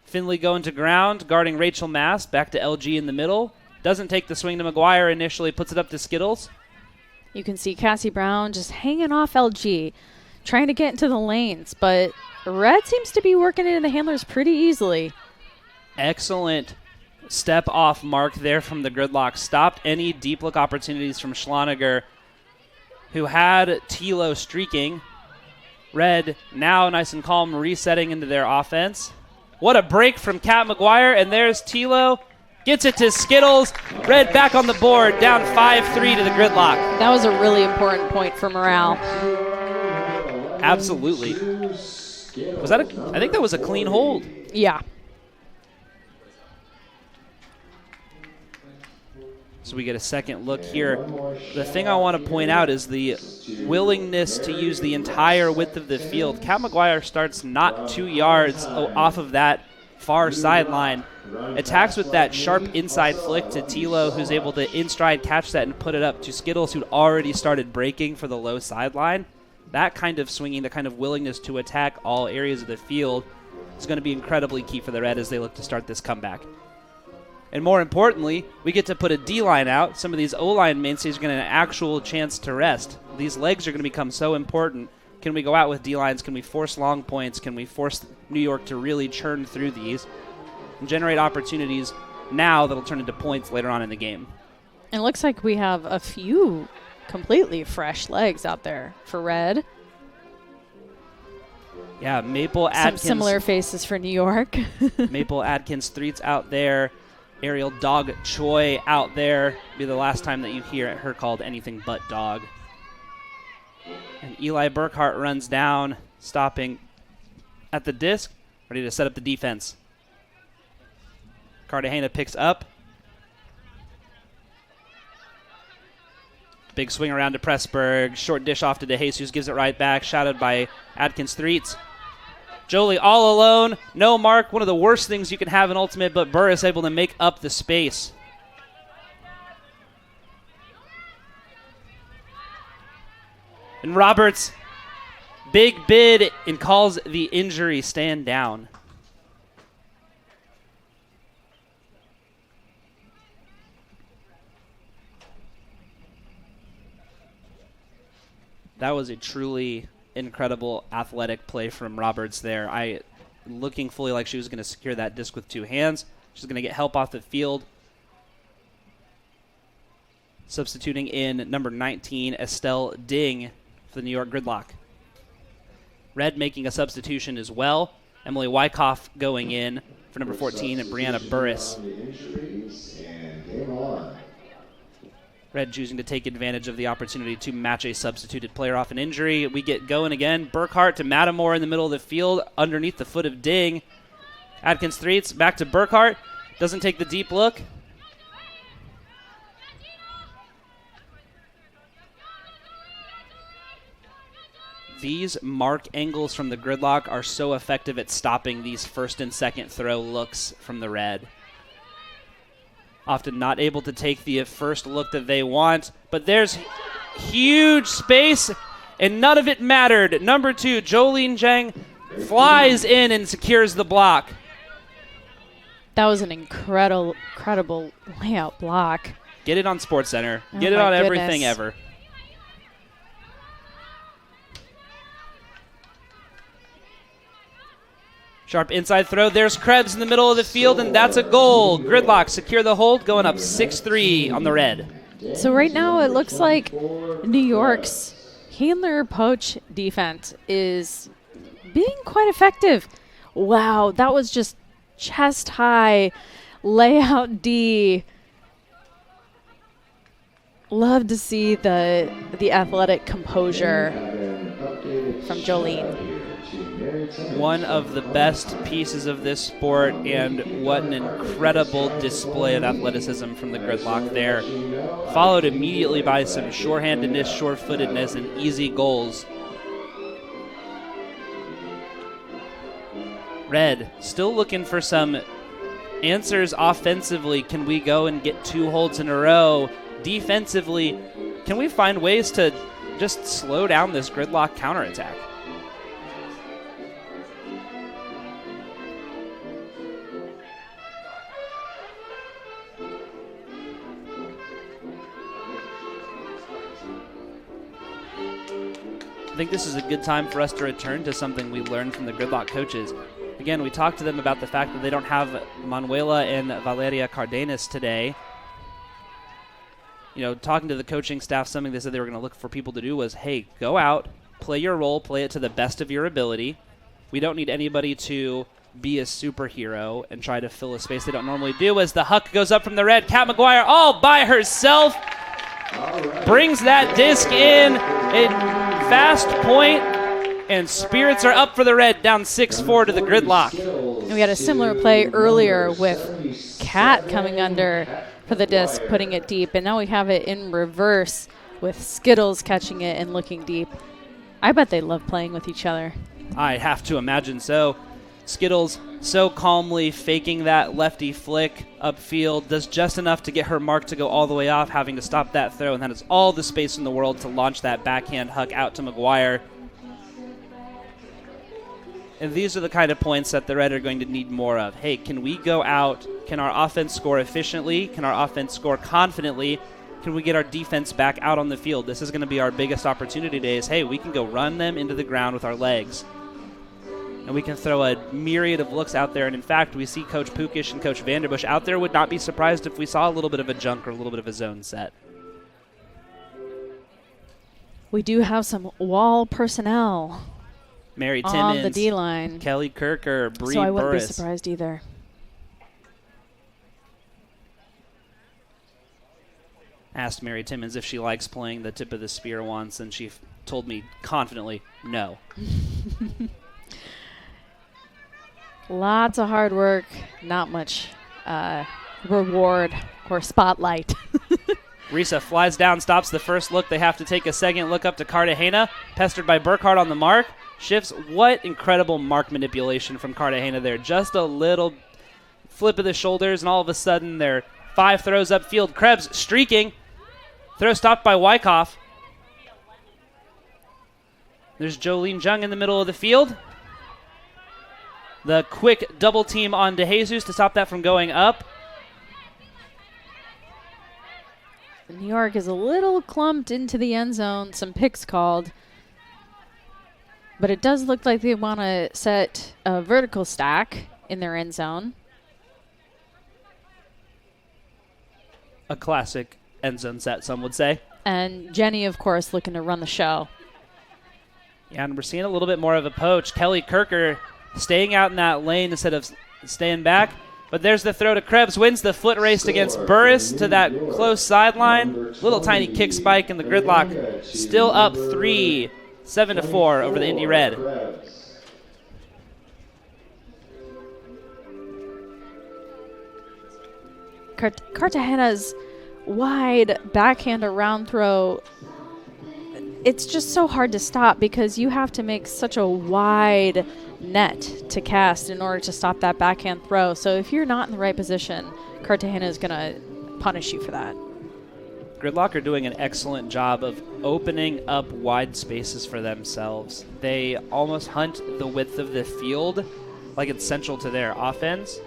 Finley going to ground, guarding Rachel Mass. Back to LG in the middle. Doesn't take the swing to McGuire initially, puts it up to Skittles. You can see Cassie Brown just hanging off LG, trying to get into the lanes, but Red seems to be working into the handlers pretty easily. Excellent step off mark there from the Gridlock. Stopped any deep look opportunities from Schloniger, who had Tilo streaking. Red now nice and calm, resetting into their offense. What a break from Kat McGuire, and there's Tilo Gets it to Skittles. Red back on the board, down 5-3 to the Gridlock. That was a really important point for morale. Absolutely. Was that I think that was a clean hold. Yeah. So we get a second look here. The thing I want to point out is the willingness to use the entire width of the field. Cal McGuire starts not 2 yards off of that far sideline. Attacks with that sharp inside flick to Tilo, who's able to in stride catch that and put it up to Skittles, who'd already started breaking for the low sideline. That kind of swinging, the kind of willingness to attack all areas of the field is going to be incredibly key for the Red as they look to start this comeback. And more importantly, we get to put a D-line out. Some of these O-line mainstays are going to have an actual chance to rest. These legs are going to become so important. Can we go out with D-lines? Can we force long points? Can we force New York to really churn through these and generate opportunities now that'll turn into points later on in the game? It looks like we have a few completely fresh legs out there for Red. Yeah, Maple Adkins. Some similar faces for New York. Maple Adkins Threets out there. Ariel Dog Choi out there. Be the last time that you hear her called anything but dog. And Eli Burkhart runs down, stopping at the disc, ready to set up the defense. Cartagena picks up. Big swing around to Pressburg. Short dish off to DeJesus. Gives it right back. Shadowed by Adkins Threets. Jolie all alone. No mark. One of the worst things you can have in Ultimate, but Burris able to make up the space. And Roberts, big bid and calls the injury stand down. That was a truly incredible athletic play from Roberts there. Looking fully like she was going to secure that disc with two hands. She's going to get help off the field. Substituting in number 19, Estelle Ding for the New York Gridlock. Red making a substitution as well. Emily Wyckoff going in for number 14 and Brianna Burris. Red choosing to take advantage of the opportunity to match a substituted player off an injury. We get going again. Burkhart to Matamore in the middle of the field underneath the foot of Ding. Adkins Threets back to Burkhart. Doesn't take the deep look. These mark angles from the Gridlock are so effective at stopping these first and second throw looks from the Red. Often not able to take the first look that they want, but there's huge space, and none of it mattered. Number 2, Jolene Zhang flies in and secures the block. That was an incredible layout block. Get it on SportsCenter. Oh Get it on my everything goodness. ever. Sharp inside throw. There's Krebs in the middle of the field, and that's a goal. Gridlock secure the hold, going up 6-3 on the Red. So right now it looks like New York's handler poach defense is being quite effective. Wow, that was just chest high layout D. Love to see the athletic composure from Jolene. One of the best pieces of this sport, and what an incredible display of athleticism from the Gridlock there. Followed immediately by some shorthandedness, sure-footedness, and easy goals. Red still looking for some answers offensively. Can we go and get 2 holds in a row? Defensively, can we find ways to just slow down this Gridlock counterattack? I think this is a good time for us to return to something we learned from the Gridlock coaches. Again, we talked to them about the fact that they don't have Manuela and Valeria Cardenas today. You know, talking to the coaching staff, something they said they were going to look for people to do was, hey, go out, play your role, play it to the best of your ability. We don't need anybody to be a superhero and try to fill a space they don't normally do as the huck goes up from the red. Kat McGuire all by herself brings that disc in. A fast point, and spirits are up for the red, down 6-4 to the Gridlock. And we had a similar play earlier with Kat coming under for the disc, putting it deep, and now we have it in reverse with Skittles catching it and looking deep. I bet they love playing with each other. I have to imagine so. Skittles so calmly faking that lefty flick upfield, does just enough to get her mark to go all the way off, having to stop that throw, and that is all the space in the world to launch that backhand huck out to McGuire. And these are the kind of points that the Red are going to need more of. Hey, can we go out? Can our offense score efficiently? Can our offense score confidently? Can we get our defense back out on the field? This is going to be our biggest opportunity today is, hey, we can go run them into the ground with our legs. And we can throw a myriad of looks out there. And in fact, we see Coach Pukish and Coach Vanderbush out there. Would not be surprised if we saw a little bit of a junk or a little bit of a zone set. We do have some wall personnel Mary on Timmons, the D-line. Kelly Kirker, Bree So I wouldn't Burris. be surprised either. Asked Mary Timmons if she likes playing the tip of the spear once, and she told me confidently, no. Lots of hard work, not much reward or spotlight. Risa flies down, stops the first look. They have to take a second look up to Cartagena, pestered by Burkhardt on the mark. Shifts. What incredible mark manipulation from Cartagena there. Just a little flip of the shoulders, and all of a sudden they're 5 throws upfield. Krebs streaking. Throw stopped by Wyckoff. There's Jolene Jung in the middle of the field. The quick double team on DeJesus to stop that from going up. New York is a little clumped into the end zone. Some picks called. But it does look like they want to set a vertical stack in their end zone. A classic end zone set, some would say. And Jenny, of course, looking to run the show. Yeah, and we're seeing a little bit more of a poach. Kelly Kirker staying out in that lane instead of staying back. But there's the throw to Krebs. Wins the foot race against Burris to that close sideline. Little tiny kick spike, and the Gridlock still up 3, 7-4 over the Indy Red. Cartagena's wide backhand around throw, it's just so hard to stop because you have to make such a wide net to cast in order to stop that backhand throw. So if you're not in the right position, Cartagena is going to punish you for that. Gridlock are doing an excellent job of opening up wide spaces for themselves. They almost hunt the width of the field like it's central to their offense,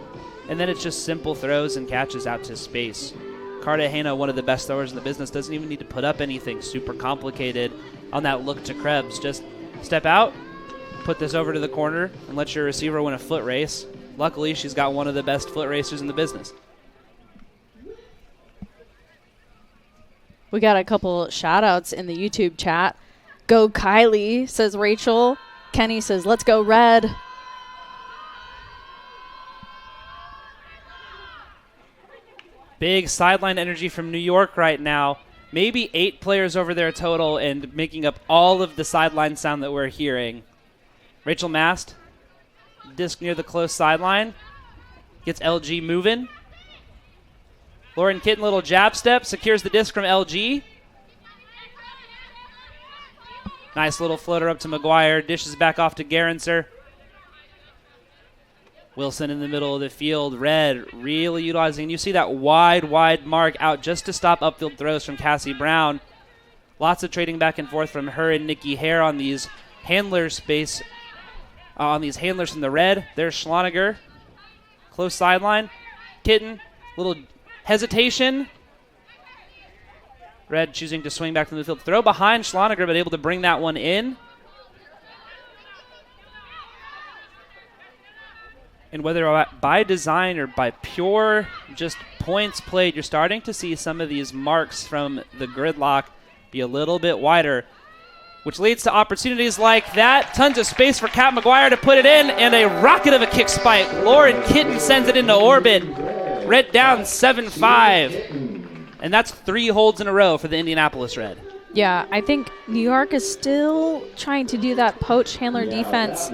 and then it's just simple throws and catches out to space. Cartagena, one of the best throwers in the business, doesn't even need to put up anything super complicated on that look to Krebs. Just step out, put this over to the corner, and let your receiver win a foot race. Luckily, she's got one of the best foot racers in the business. We got a couple shout-outs in the YouTube chat. Go Kylie, says Rachel. Kenny says, let's go Red. Big sideline energy from New York right now. Maybe 8 players over there total and making up all of the sideline sound that we're hearing. Rachel Mast, disc near the close sideline. Gets LG moving. Lauren Kitten, little jab step, secures the disc from LG. Nice little floater up to McGuire. Dishes back off to Gerenser. Wilson in the middle of the field. Red really utilizing. You see that wide mark out just to stop upfield throws from Cassie Brown. Lots of trading back and forth from her and Nikki Hare on these handler space. On these handlers from the red. There's Schloniger. Close sideline. Kitten. Little hesitation. Red choosing to swing back from the field. Throw behind Schloniger, but able to bring that one in. And whether by design or by pure just points played, you're starting to see some of these marks from the Gridlock be a little bit wider. which leads to opportunities like that. Tons of space for Kat McGuire to put it in, and a rocket of a kick spike. Lauren Kitten sends it into orbit. Red down 7-5. And that's 3 holds in a row for the Indianapolis Red. Yeah, I think New York is still trying to do that poach handler defense,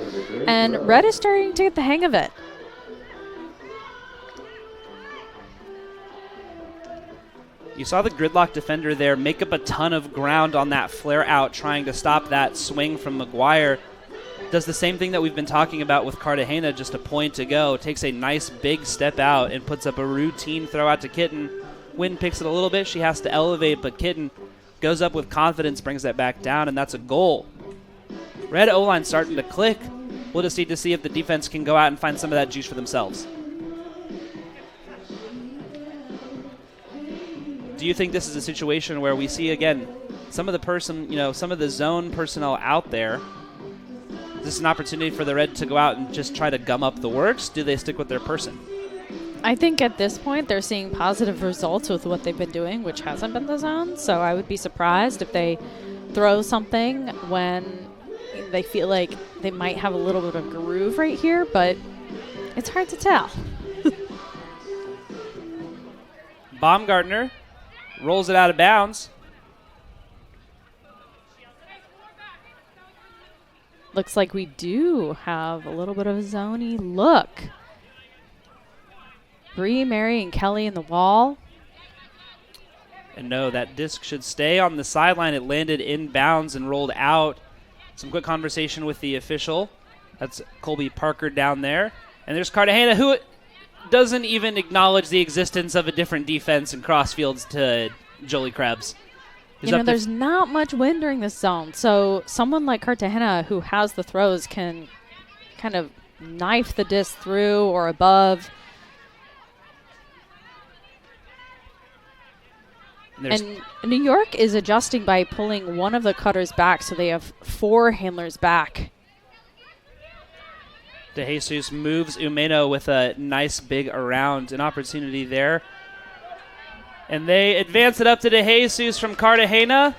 and Red is starting to get the hang of it. You saw the Gridlock defender there make up a ton of ground on that flare out, trying to stop that swing from McGuire. Does the same thing that we've been talking about with Cartagena just a point ago. Takes a nice big step out and puts up a routine throw out to Kitten. Wynn picks it a little bit. She has to elevate, but Kitten goes up with confidence, brings that back down, and that's a goal. Red O-line starting to click. We'll just need to see if the defense can go out and find some of that juice for themselves. Do you think this is a situation where we see, again, some of the zone personnel out there? Is this an opportunity for the Red to go out and just try to gum up the works? Do they stick with their person? I think at this point they're seeing positive results with what they've been doing, which hasn't been the zone. So I would be surprised if they throw something when they feel like they might have a little bit of groove right here, but it's hard to tell. Baumgartner rolls it out of bounds. Looks like we do have a little bit of a zony look. Bree, Mary, and Kelly in the wall. And no, that disc should stay on the sideline. It landed inbounds and rolled out. Some quick conversation with the official. That's Colby Parker down there. And there's Cartagena, who doesn't even acknowledge the existence of a different defense in crossfields to Jolie Krebs. There's not much wind during this zone, so someone like Cartagena who has the throws can kind of knife the disc through or above. And New York is adjusting by pulling one of the cutters back, so they have 4 handlers back. DeJesus moves Umeno with a nice big around, an opportunity there. And they advance it up to DeJesus from Cartagena.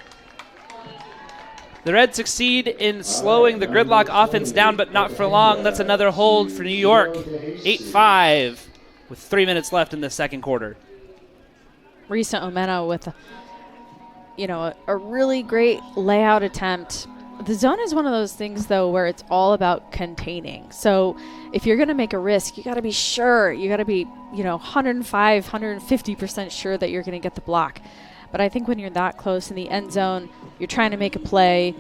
The Reds succeed in slowing the Gridlock offense down, but not for long. That's another hold for New York. 8-5 with 3 minutes left in the second quarter. Risa Umeno with a really great layout attempt. The zone is one of those things, though, where it's all about containing. So if you're going to make a risk, you got to be sure. You got to be, 105, 150% sure that you're going to get the block. But I think when you're that close in the end zone, you're trying to make a play.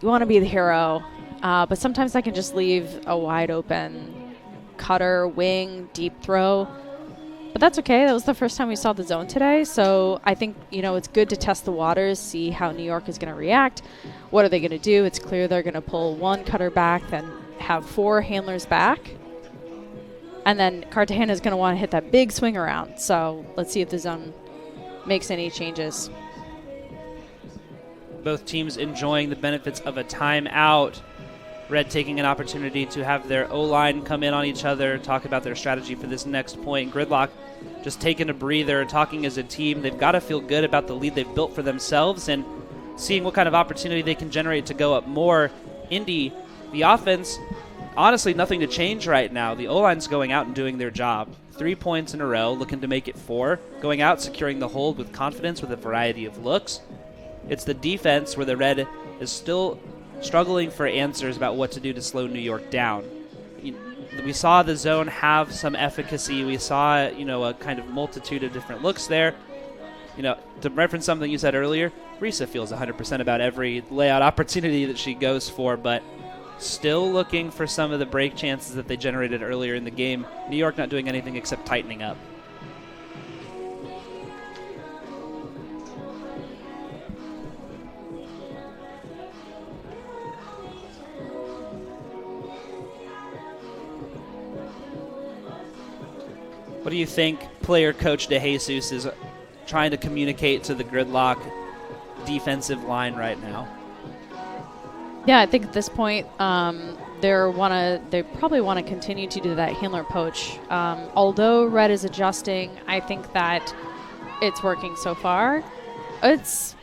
You want to be the hero. But sometimes that can just leave a wide open cutter, wing, deep throw. But that's okay. That was the first time we saw the zone today. So I think, it's good to test the waters, see how New York is going to react. What are they going to do? It's clear they're going to pull 1 cutter back, then have 4 handlers back. And then Cartagena is going to want to hit that big swing around. So let's see if the zone makes any changes. Both teams enjoying the benefits of a timeout. Red taking an opportunity to have their O-line come in on each other, talk about their strategy for this next point. Gridlock just taking a breather, talking as a team. They've got to feel good about the lead they've built for themselves and seeing what kind of opportunity they can generate to go up more. Indy, the offense, honestly nothing to change right now. The O-line's going out and doing their job. 3 points in a row, looking to make it 4. Going out, securing the hold with confidence with a variety of looks. It's the defense where the Red is still struggling for answers about what to do to slow New York down. We saw the zone have some efficacy. We saw, a kind of multitude of different looks there. To reference something you said earlier, Risa feels 100% about every layout opportunity that she goes for, but still looking for some of the break chances that they generated earlier in the game. New York not doing anything except tightening up. What do you think player coach DeJesus is trying to communicate to the Gridlock defensive line right now? Yeah, I think at this point they probably want to continue to do that handler poach. Although Red is adjusting, I think that it's working so far. It's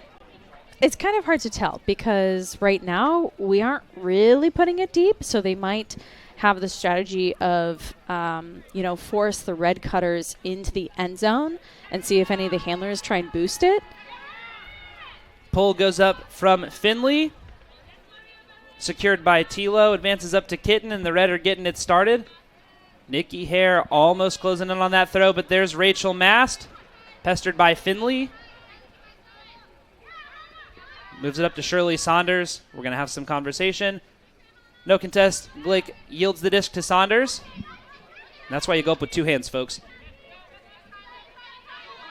It's kind of hard to tell because right now we aren't really putting it deep, so they might have the strategy of, force the red cutters into the end zone and see if any of the handlers try and boost it. Pull goes up from Finley. Secured by Tilo, advances up to Kitten, and the Red are getting it started. Nikki Hare almost closing in on that throw, but there's Rachel Mast, pestered by Finley. Moves it up to Shirley Saunders. We're going to have some conversation. No contest. Glick yields the disc to Saunders. And that's why you go up with two hands, folks.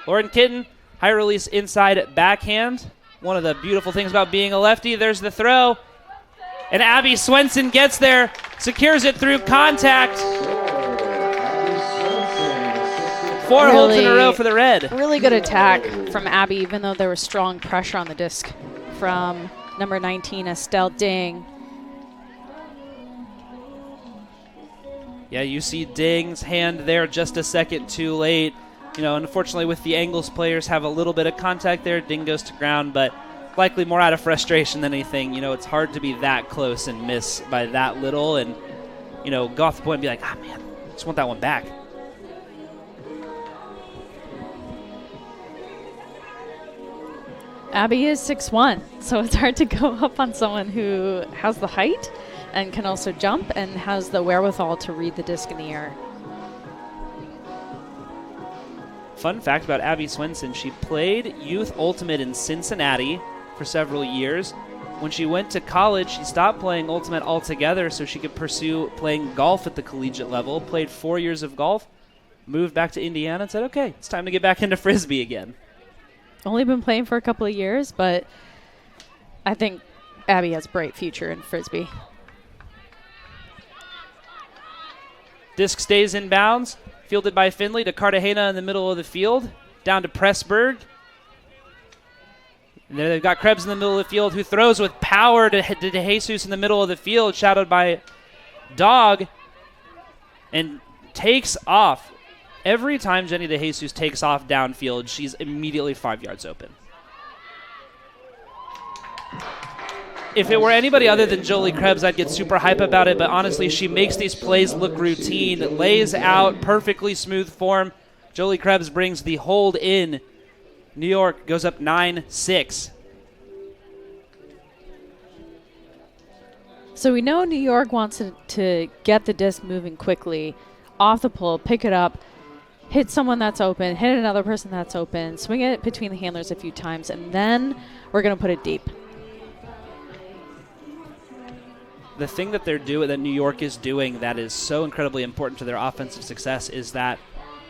Lauren Kitten, high release inside backhand. One of the beautiful things about being a lefty. There's the throw. And Abby Swenson gets there, secures it through contact. 4 holds in a row for the Red. Really good attack from Abby, even though there was strong pressure on the disc from number 19, Estelle Ding. Yeah, you see Ding's hand there just a second too late. Unfortunately with the Angles players have a little bit of contact there. Ding goes to ground, but likely more out of frustration than anything. It's hard to be that close and miss by that little and, go off the point and be like, man, I just want that one back. Abby is 6'1", so it's hard to go up on someone who has the height and can also jump and has the wherewithal to read the disc in the air. Fun fact about Abby Swenson, she played Youth Ultimate in Cincinnati for several years. When she went to college, she stopped playing Ultimate altogether so she could pursue playing golf at the collegiate level. Played 4 years of golf, moved back to Indiana and said, okay, it's time to get back into Frisbee again. Only been playing for a couple of years, but I think Abby has a bright future in Frisbee. Disc stays in bounds, fielded by Finley to Cartagena in the middle of the field, down to Pressburg. And then they've got Krebs in the middle of the field who throws with power to DeJesus in the middle of the field, shadowed by Dog, and takes off. Every time Jenny DeJesus takes off downfield, she's immediately 5 yards open. If it were anybody other than Jolie Krebs, I'd get super hype about it, but honestly, she makes these plays look routine, lays out perfectly smooth form. Jolie Krebs brings the hold in. New York goes up 9-6. So we know New York wants to get the disc moving quickly, off the pull, pick it up, hit someone that's open, hit another person that's open, swing it between the handlers a few times, and then we're going to put it deep. The thing that that New York is doing that is so incredibly important to their offensive success is that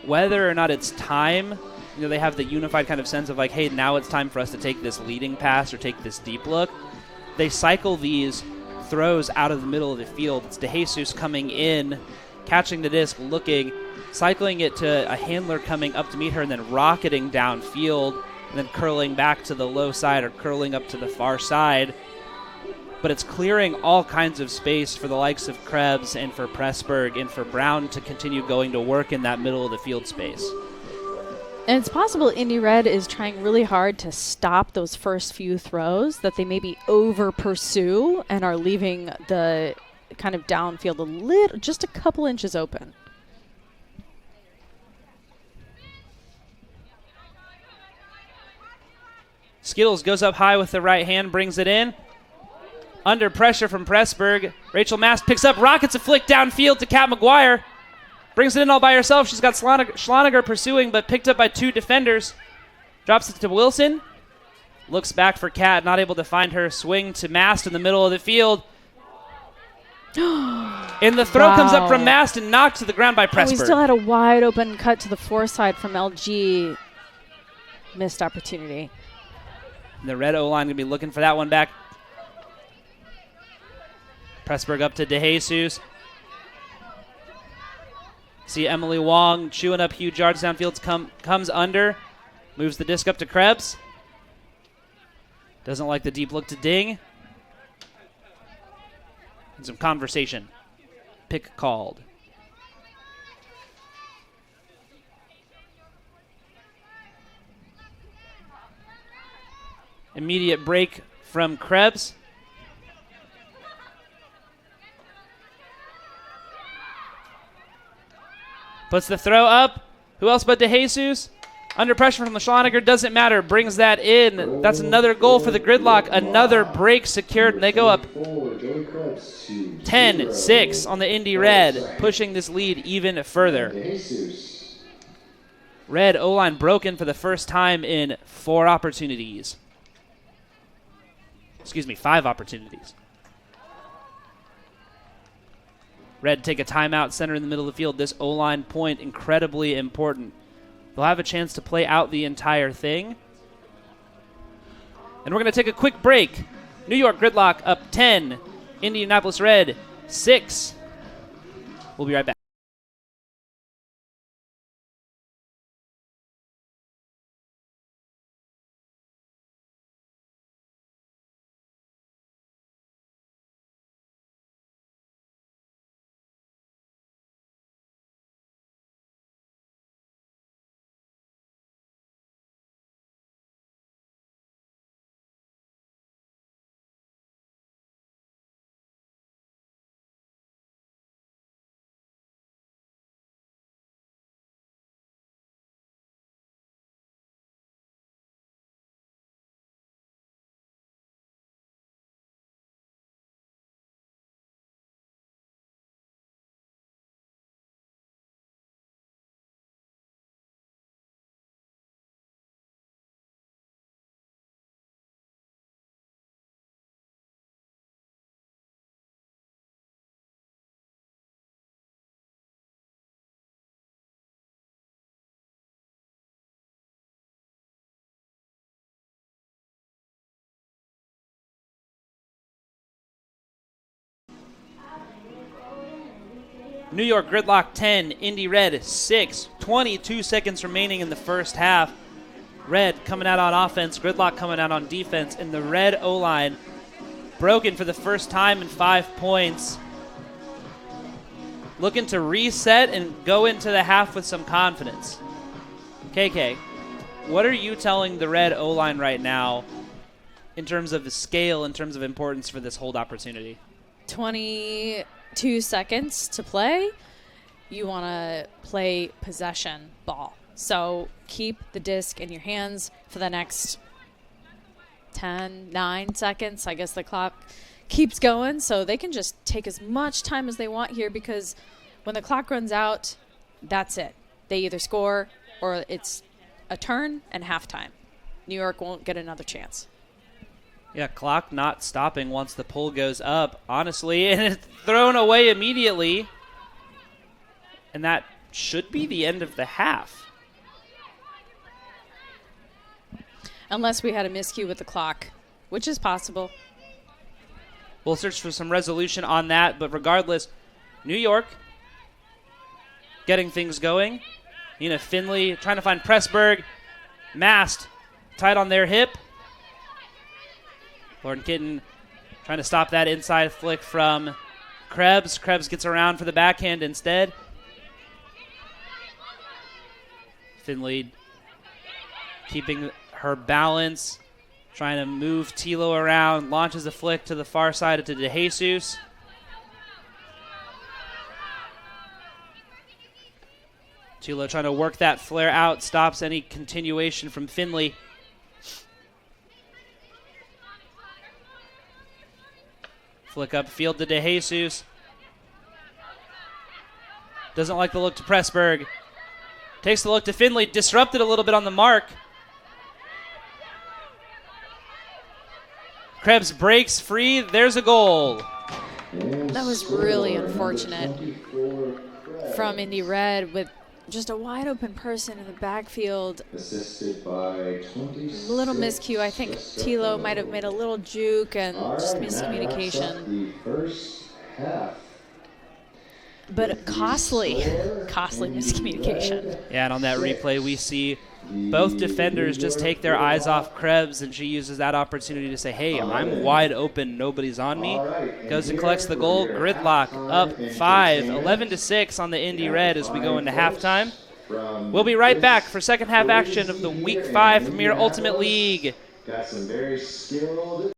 whether or not it's time, they have the unified kind of sense of like, hey, now it's time for us to take this leading pass or take this deep look. They cycle these throws out of the middle of the field. It's DeJesus coming in, catching the disc, looking, cycling it to a handler coming up to meet her, and then rocketing downfield, and then curling back to the low side or curling up to the far side. But it's clearing all kinds of space for the likes of Krebs and for Pressburg and for Brown to continue going to work in that middle of the field space. And it's possible Indy Red is trying really hard to stop those first few throws, that they maybe over pursue and are leaving the kind of downfield just a couple inches open. Skittles goes up high with the right hand, brings it in. Under pressure from Pressburg, Rachel Mast picks up, rockets a flick downfield to Kat McGuire. Brings it in all by herself. She's got Schloniger pursuing, but picked up by two defenders. Drops it to Wilson. Looks back for Kat, not able to find her. Swing to Mast in the middle of the field. And the throw comes up from Mast and knocked to the ground by Pressburg. We still had a wide open cut to the foreside from LG. Missed opportunity. And the Red O-line going to be looking for that one back. Pressburg up to DeJesus. See Emily Wong chewing up huge yards downfield. Comes under. Moves the disc up to Krebs. Doesn't like the deep look to Ding. And some conversation. Pick called. Immediate break from Krebs. Puts the throw up. Who else but DeJesus? Under pressure from the Schloniger, doesn't matter. Brings that in. That's another goal for the Gridlock. Another break secured, and they go up 10-6 on the Indy Red, pushing this lead even further. Red O-line broken for the first time in 5 opportunities. Red take a timeout, center in the middle of the field. This O-line point, incredibly important. They'll have a chance to play out the entire thing. And we're going to take a quick break. New York Gridlock up 10. Indianapolis Red 6. We'll be right back. New York Gridlock 10, Indy Red 6. 22 seconds remaining in the first half. Red coming out on offense, Gridlock coming out on defense, and the Red O-line broken for the first time in 5 points. Looking to reset and go into the half with some confidence. KK, what are you telling the Red O-line right now in terms of the scale, in terms of importance for this hold opportunity? 22 seconds to play. You want to play possession ball. So keep the disc in your hands for the next 9 seconds. I guess the clock keeps going, so they can just take as much time as they want here, because when the clock runs out, that's it. They either score or it's a turn and halftime. New York won't get another chance. Yeah, clock not stopping once the pull goes up, honestly, and it's thrown away immediately. And that should be the end of the half. Unless we had a miscue with the clock, which is possible. We'll search for some resolution on that, but regardless, New York getting things going. Nina Finley trying to find Pressburg. Mast tied on their hip. Lauren Kitten trying to stop that inside flick from Krebs. Krebs gets around for the backhand instead. Finley keeping her balance, trying to move Tilo around, launches a flick to the far side to DeJesus. Tilo trying to work that flare out, stops any continuation from Finley. Flick up field to DeJesus. Doesn't like the look to Pressburg. Takes the look to Finley, disrupted a little bit on the mark. Krebs breaks free. There's a goal. That was really unfortunate from Indy Red with just a wide open person in the backfield. Assisted by 20. Little miscue. I think Tilo might have made a little juke and just miscommunication. The first half. But costly miscommunication. Yeah, and on that replay, we see both defenders just take their eyes off Krebs, and she uses that opportunity to say, hey, I'm wide open, nobody's on me. Goes and collects the goal. Gridlock up 5, 11-6 on the Indy Red as we go into halftime. We'll be right back for second half action of the Week 5 Premier Ultimate League Got some very skilled.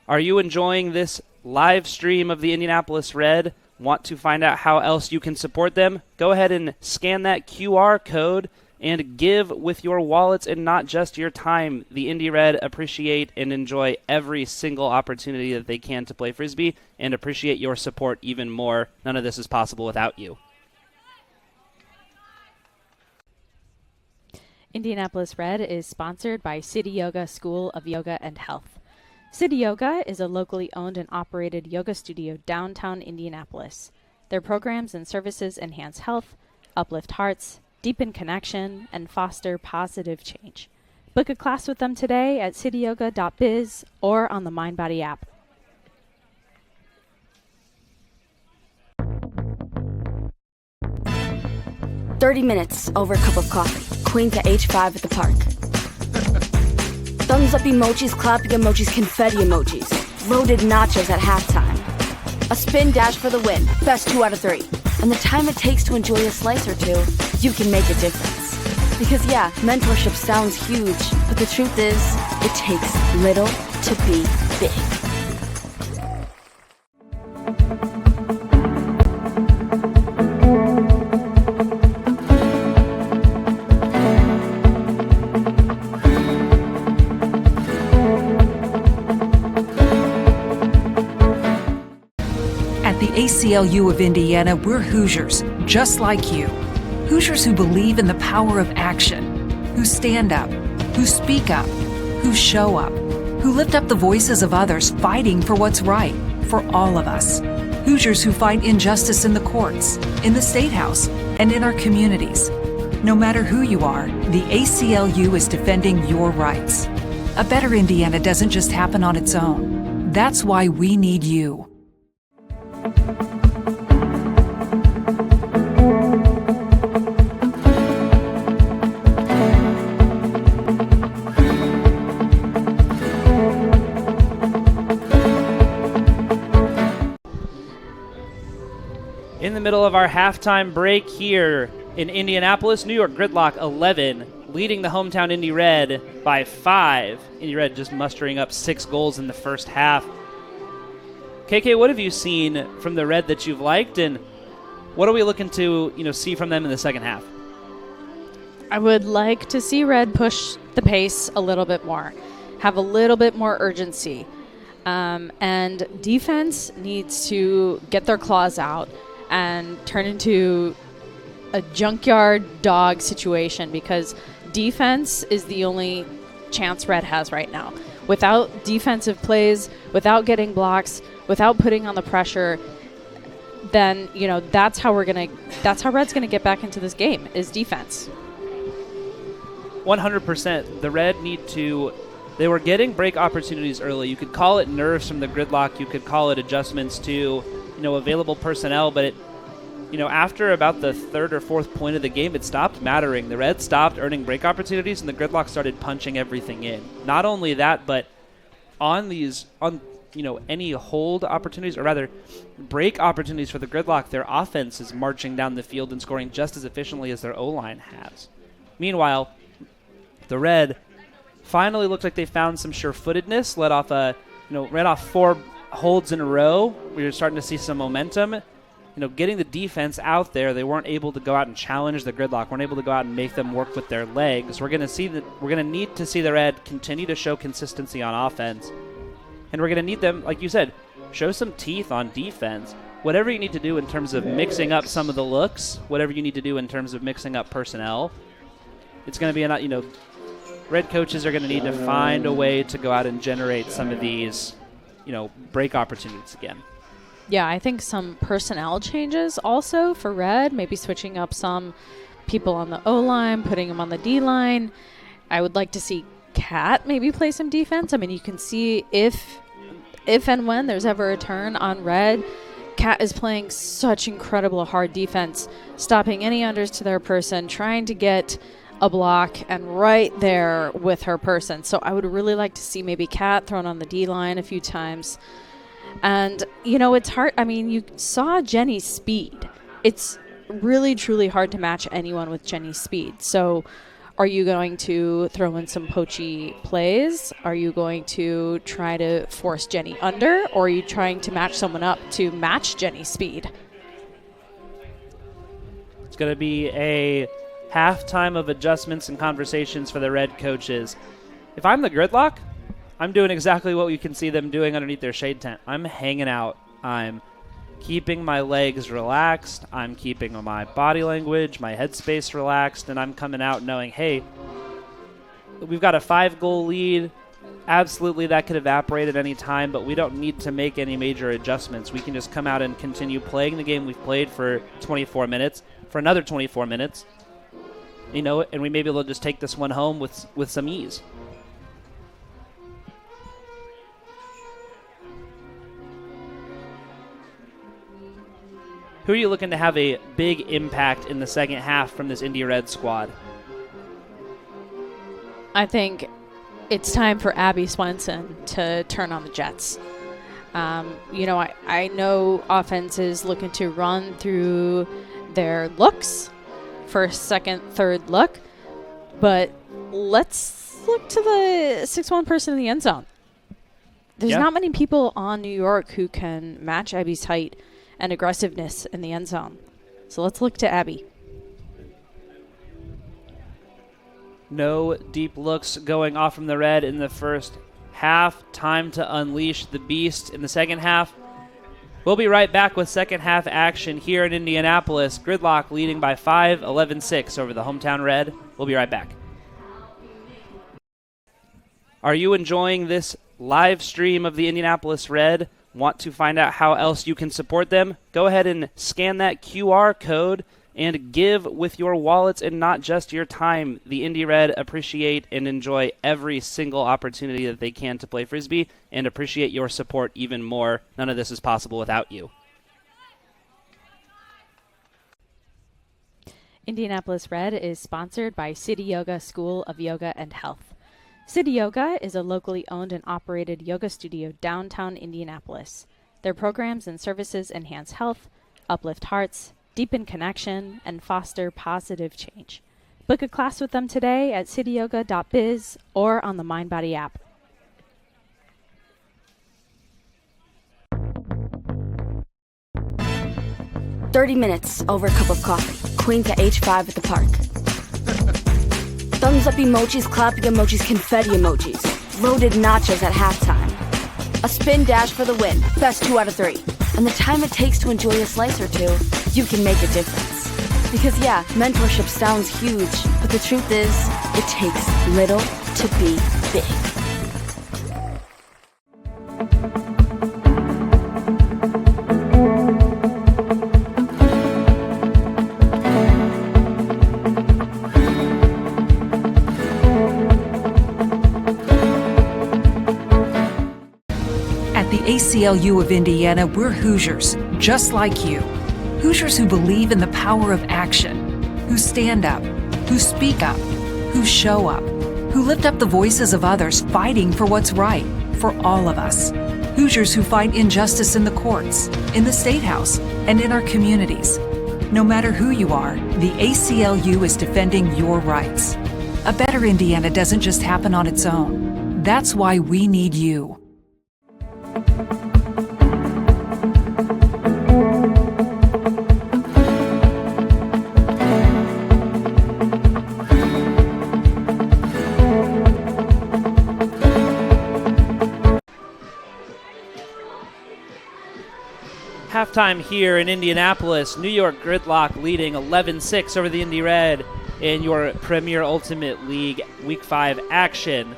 Are you enjoying this live stream of the Indianapolis Red? Want to find out how else you can support them? Go ahead and scan that QR code and give with your wallets and not just your time. The Indy Red appreciate and enjoy every single opportunity that they can to play Frisbee and appreciate your support even more. None of this is possible without you. Indianapolis Red is sponsored by City Yoga School of Yoga and Health. City Yoga is a locally owned and operated yoga studio downtown Indianapolis. Their programs and services enhance health, uplift hearts, deepen connection, and foster positive change. Book a class with them today at cityyoga.biz or on the MindBody app. "30 minutes over a cup of coffee. Queen to H5 at the park. Thumbs up emojis, clapping emojis, confetti emojis. Loaded nachos at halftime. A spin dash for the win. Best 2 out of 3. And the time it takes to enjoy a slice or two, you can make a difference. Because yeah, mentorship sounds huge, but the truth is, it takes little to be big." ACLU of Indiana, we're Hoosiers, just like you. Hoosiers who believe in the power of action, who stand up, who speak up, who show up, who lift up the voices of others fighting for what's right for all of us. Hoosiers who fight injustice in the courts, in the State House, and in our communities. No matter who you are, the ACLU is defending your rights. A better Indiana doesn't just happen on its own. That's why we need you. In the middle of our halftime break here in Indianapolis, New York Gridlock 11, leading the hometown Indy Red by 5. Indy Red just mustering up 6 goals in the first half. KK, what have you seen from the Red that you've liked, and what are we looking to see from them in the second half? I would like to see Red push the pace a little bit more, have a little bit more urgency, and defense needs to get their claws out and turn into a junkyard dog situation, because defense is the only chance Red has right now. Without defensive plays, without getting blocks, without putting on the pressure, then that's how Red's gonna get back into this game, is defense. 100%. The Red they were getting break opportunities early. You could call it nerves from the Gridlock, you could call it adjustments to available personnel, but after about the third or fourth point of the game, it stopped mattering. The Reds stopped earning break opportunities, and the Gridlock started punching everything in. Not only that, but on any hold opportunities, or rather break opportunities for the Gridlock, their offense is marching down the field and scoring just as efficiently as their O-line has. Meanwhile, the Red finally looked like they found some sure-footedness, let off 4 holds in a row. We were starting to see some momentum. Getting the defense out there, they weren't able to go out and challenge the Gridlock, weren't able to go out and make them work with their legs. We're going to need to see the Red continue to show consistency on offense. And we're going to need them, like you said, show some teeth on defense. Whatever you need to do in terms of mixing up some of the looks, whatever you need to do in terms of mixing up personnel, it's going to be Red coaches are going to need to find a way to go out and generate some of these, break opportunities again. Yeah, I think some personnel changes also for Red, maybe switching up some people on the O-line, putting them on the D-line. I would like to see Kat maybe play some defense. I mean, you can see if and when there's ever a turn on Red, Kat is playing such incredible hard defense, stopping any unders to their person, trying to get a block and right there with her person. So I would really like to see maybe Kat thrown on the D-line a few times. And, it's hard. I mean, you saw Jenny's speed. It's really, truly hard to match anyone with Jenny's speed. So are you going to throw in some poachy plays? Are you going to try to force Jenny under? Or are you trying to match someone up to match Jenny's speed? It's going to be a halftime of adjustments and conversations for the Red coaches. If I'm the Gridlock, I'm doing exactly what you can see them doing underneath their shade tent. I'm hanging out. I'm keeping my legs relaxed. I'm keeping my body language, my headspace relaxed, and I'm coming out knowing, hey, we've got a 5-goal lead. Absolutely, that could evaporate at any time, but we don't need to make any major adjustments. We can just come out and continue playing the game we've played for 24 minutes, for another 24 minutes, and we may be able to just take this one home with some ease. Who are you looking to have a big impact in the second half from this Indy Red squad? I think it's time for Abby Swenson to turn on the Jets. I know offense is looking to run through their looks, first, second, third look, but let's look to the 6'1" person in the end zone. There's not many people on New York who can match Abby's height and aggressiveness in the end zone. So let's look to Abby. No deep looks going off from the Red in the first half. Time to unleash the beast in the second half. We'll be right back with second half action here in Indianapolis. Gridlock leading by 5, 11-6 over the hometown Red. We'll be right back. Are you enjoying this live stream of the Indianapolis Red? Want to find out how else you can support them? Go ahead and scan that QR code and give with your wallets and not just your time. The Indy Red appreciate and enjoy every single opportunity that they can to play Frisbee and appreciate your support even more. None of this is possible without you. Indianapolis Red is sponsored by City Yoga School of Yoga and Health. City Yoga is a locally owned and operated yoga studio downtown Indianapolis. Their programs and services enhance health, uplift hearts, deepen connection, and foster positive change. Book a class with them today at cityyoga.biz or on the MindBody app. "30 minutes over a cup of coffee. Queen to H5 at the park. Thumbs up emojis, clapping emojis, confetti emojis. Loaded nachos at halftime. A spin dash for the win. Best 2 out of 3. And the time it takes to enjoy a slice or two, you can make a difference. Because mentorship sounds huge, but the truth is, it takes little to be big. ACLU of Indiana, we're Hoosiers, just like you. Hoosiers who believe in the power of action, who stand up, who speak up, who show up, who lift up the voices of others fighting for what's right, for all of us. Hoosiers who fight injustice in the courts, in the State House, and in our communities. No matter who you are, the ACLU is defending your rights. A better Indiana doesn't just happen on its own. That's why we need you. Halftime here in Indianapolis. New York Gridlock leading 11-6 over the Indy Red in your Premier Ultimate League Week 5 action.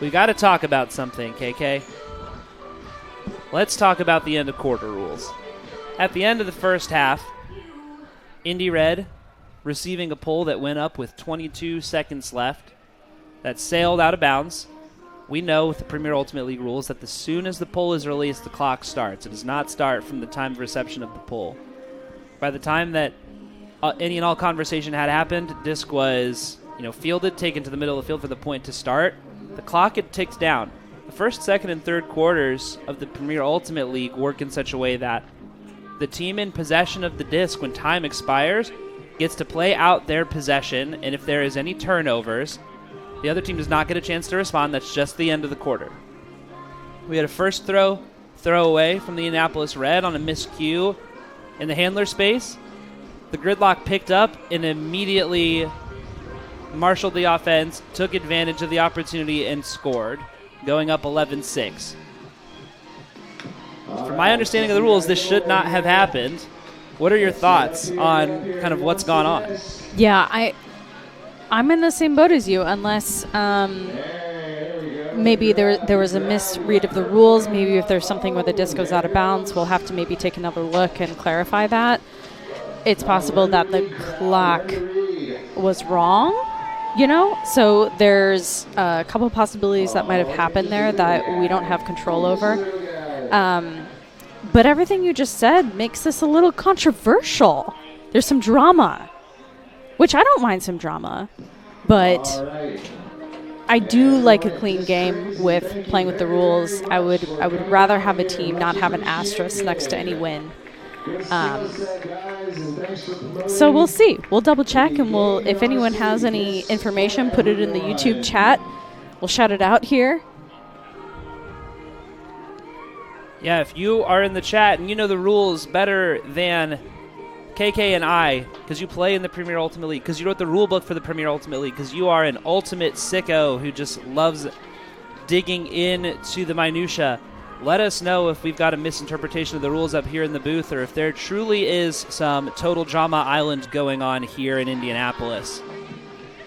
We got to talk about something, KK. let's talk about the end of quarter rules. At the end of the first half, Indy Red receiving a pull that went up with 22 seconds left that sailed out of bounds. We know with the Premier Ultimate League rules that as soon as the pull is released, the clock starts. It does not start from the time of reception of the pull. By the time that any and all conversation had happened, disc was fielded, taken to the middle of the field for the point to start. The clock had ticked down. The first, second, and third quarters of the Premier Ultimate League work in such a way that the team in possession of the disc when time expires gets to play out their possession, and if there is any turnovers, the other team does not get a chance to respond. That's just the end of the quarter. We had a first throw away from the Indianapolis Red on a miscue in the handler space. The Gridlock picked up and immediately marshaled the offense, took advantage of the opportunity, and scored, going up 11-6. From my understanding of the rules, this should not have happened. What are your thoughts on kind of what's gone on? Yeah, I'm in the same boat as you, unless maybe there was a misread of the rules. Maybe if there's something where the disc goes out of bounds, we'll have to maybe take another look and clarify that. It's possible that the clock was wrong, So there's a couple possibilities that might have happened there that we don't have control over. But everything you just said makes this a little controversial. There's some drama, which I don't mind some drama, but I do like a clean game with playing with the rules. I would rather have a team not have an asterisk next to any win. So we'll see. We'll double check, and if anyone has any information, put it in the YouTube chat. We'll shout it out here. Yeah, if you are in the chat and you know the rules better than KK and I, because you play in the Premier Ultimate League, because you wrote the rule book for the Premier Ultimate League, because you are an ultimate sicko who just loves digging into the minutia, let us know if we've got a misinterpretation of the rules up here in the booth, or if there truly is some total drama island going on here in Indianapolis.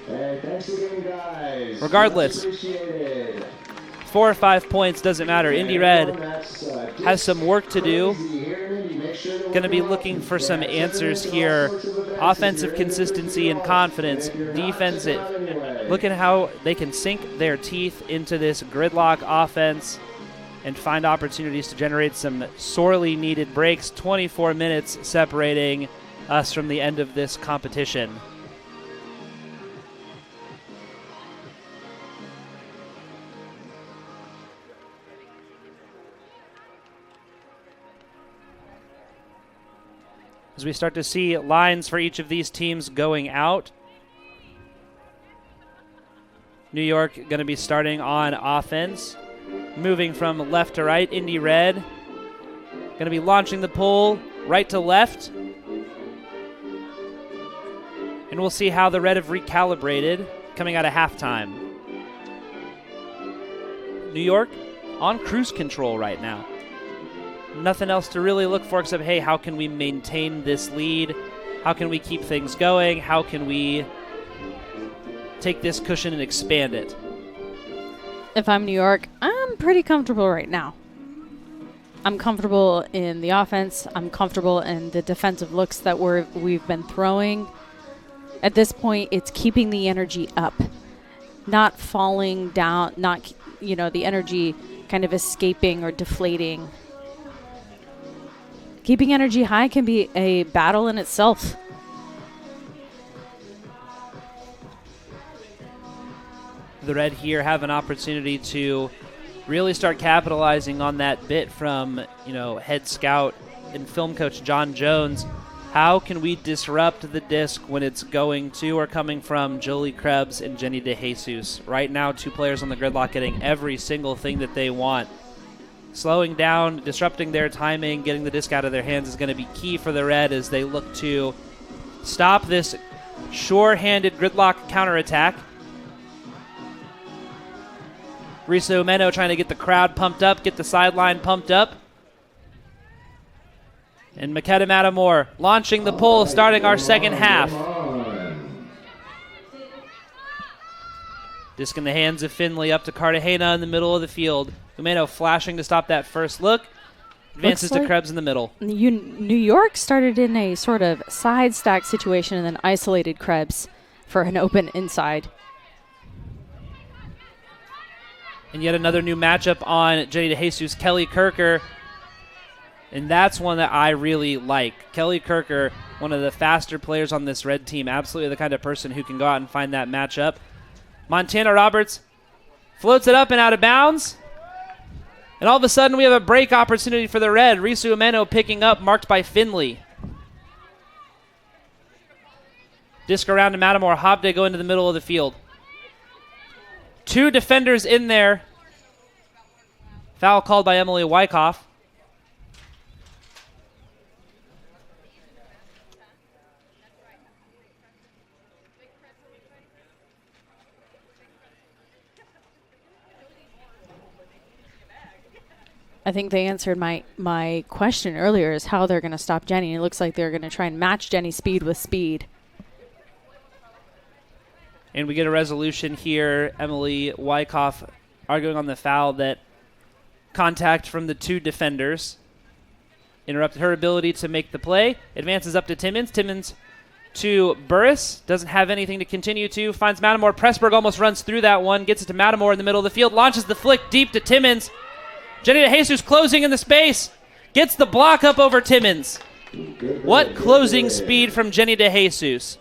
Hey, thanks again, guys. Regardless, Appreciate it. 4 or 5 points doesn't matter. Indy Red has some work to do. Going to be looking for some answers here. Offensive consistency and confidence. Defensive. Look at how they can sink their teeth into this Gridlock offense and find opportunities to generate some sorely needed breaks. 24 minutes separating us from the end of this competition. As we start to see lines for each of these teams going out. New York going to be starting on offense. Moving from left to right, Indy Red going to be launching the pull right to left. And we'll see how the Red have recalibrated coming out of halftime. New York on cruise control right now. Nothing else to really look for except, hey, how can we maintain this lead? How can we keep things going? How can we take this cushion and expand it? If I'm New York, I'm pretty comfortable right now. I'm comfortable in the offense. I'm comfortable in the defensive looks that we've been throwing. At this point, it's keeping the energy up, not falling down, not, the energy kind of escaping or deflating. Keeping energy high can be a battle in itself. The Red here have an opportunity to really start capitalizing on that bit from, head scout and film coach John Jones. How can we disrupt the disc when it's going to or coming from Jolie Krebs and Jenny DeJesus? Right now, 2 players on the Gridlock getting every single thing that they want. Slowing down, disrupting their timing, getting the disc out of their hands is going to be key for the Red as they look to stop this sure-handed Gridlock counterattack. Risa Umeno trying to get the crowd pumped up, get the sideline pumped up. And Makeda Matamore launching the pull, starting our second half. Disc in the hands of Finley up to Cartagena in the middle of the field. Umeno flashing to stop that first look. Advances to Krebs in the middle. New York started in a sort of side stack situation and then isolated Krebs for an open inside. And yet another new matchup on Jenny DeJesus, Kelly Kirker. And that's one that I really like. Kelly Kirker, one of the faster players on this red team, absolutely the kind of person who can go out and find that matchup. Montana Roberts floats it up and out of bounds. And all of a sudden we have a break opportunity for the red. Risu Umeno picking up, marked by Finley. Disc around to Matamore. Hobday go into the middle of the field. 2 defenders in there. Foul called by Emily Wyckoff. I think they answered my question earlier is how they're going to stop Jenny. It looks like they're going to try and match Jenny's speed with speed. And we get a resolution here. Emily Wyckoff arguing on the foul that contact from the 2 defenders interrupted her ability to make the play. Advances up to Timmons. Timmons to Burris. Doesn't have anything to continue to. Finds Matamore. Pressburg almost runs through that one. Gets it to Matamore in the middle of the field. Launches the flick deep to Timmons. Jenny DeJesus closing in the space. Gets the block up over Timmons. What closing speed from Jenny DeJesus.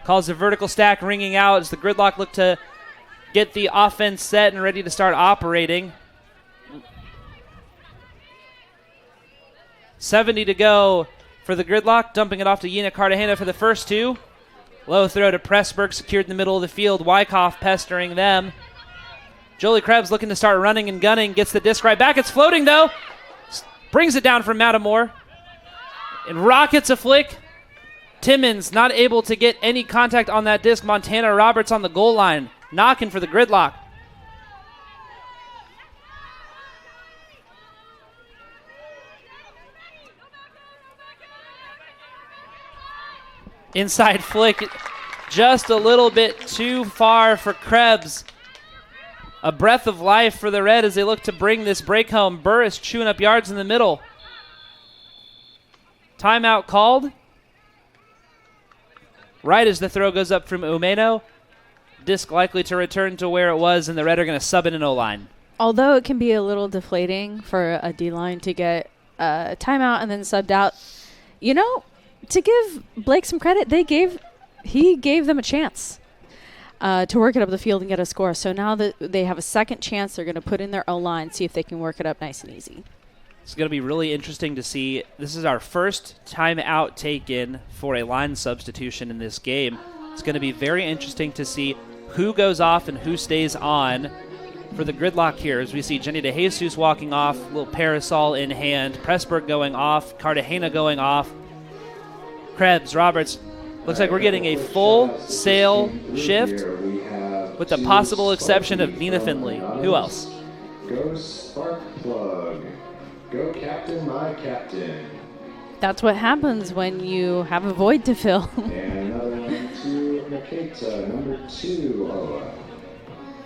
Calls a vertical stack ringing out as the Gridlock look to get the offense set and ready to start operating. 70 to go for the Gridlock. Dumping it off to Yina Cartagena for the first 2. Low throw to Pressburg, secured in the middle of the field. Wyckoff pestering them. Jolie Krebs looking to start running and gunning. Gets the disc right back. It's floating, though. Brings it down from Matamore. And rockets a flick. Timmons not able to get any contact on that disc. Montana Roberts on the goal line. Knocking for the Gridlock. Inside flick. Just a little bit too far for Krebs. A breath of life for the Red as they look to bring this break home. Burris chewing up yards in the middle. Timeout called. Right as the throw goes up from Umeno. Disc likely to return to where it was, and the Red are going to sub in an O-line. Although it can be a little deflating for a D-line to get a timeout and then subbed out, you know, to give Blake some credit, he gave them a chance to work it up the field and get a score. So now that they have a second chance, they're going to put in their O-line, see if they can work it up nice and easy. It's going to be really interesting to see. This is our first timeout taken for a line substitution in this game. It's going to be very interesting to see who goes off and who stays on for the Gridlock here, as we see Jenny DeJesus walking off, little parasol in hand, Pressburg going off, Cartagena going off, Krebs, Roberts. Looks like we're getting a full sail shift with the possible exception of Nina Finley. Who else? Go spark plug. Go captain, my captain. That's what happens when you have a void to fill. And another one to Nikita, number 2.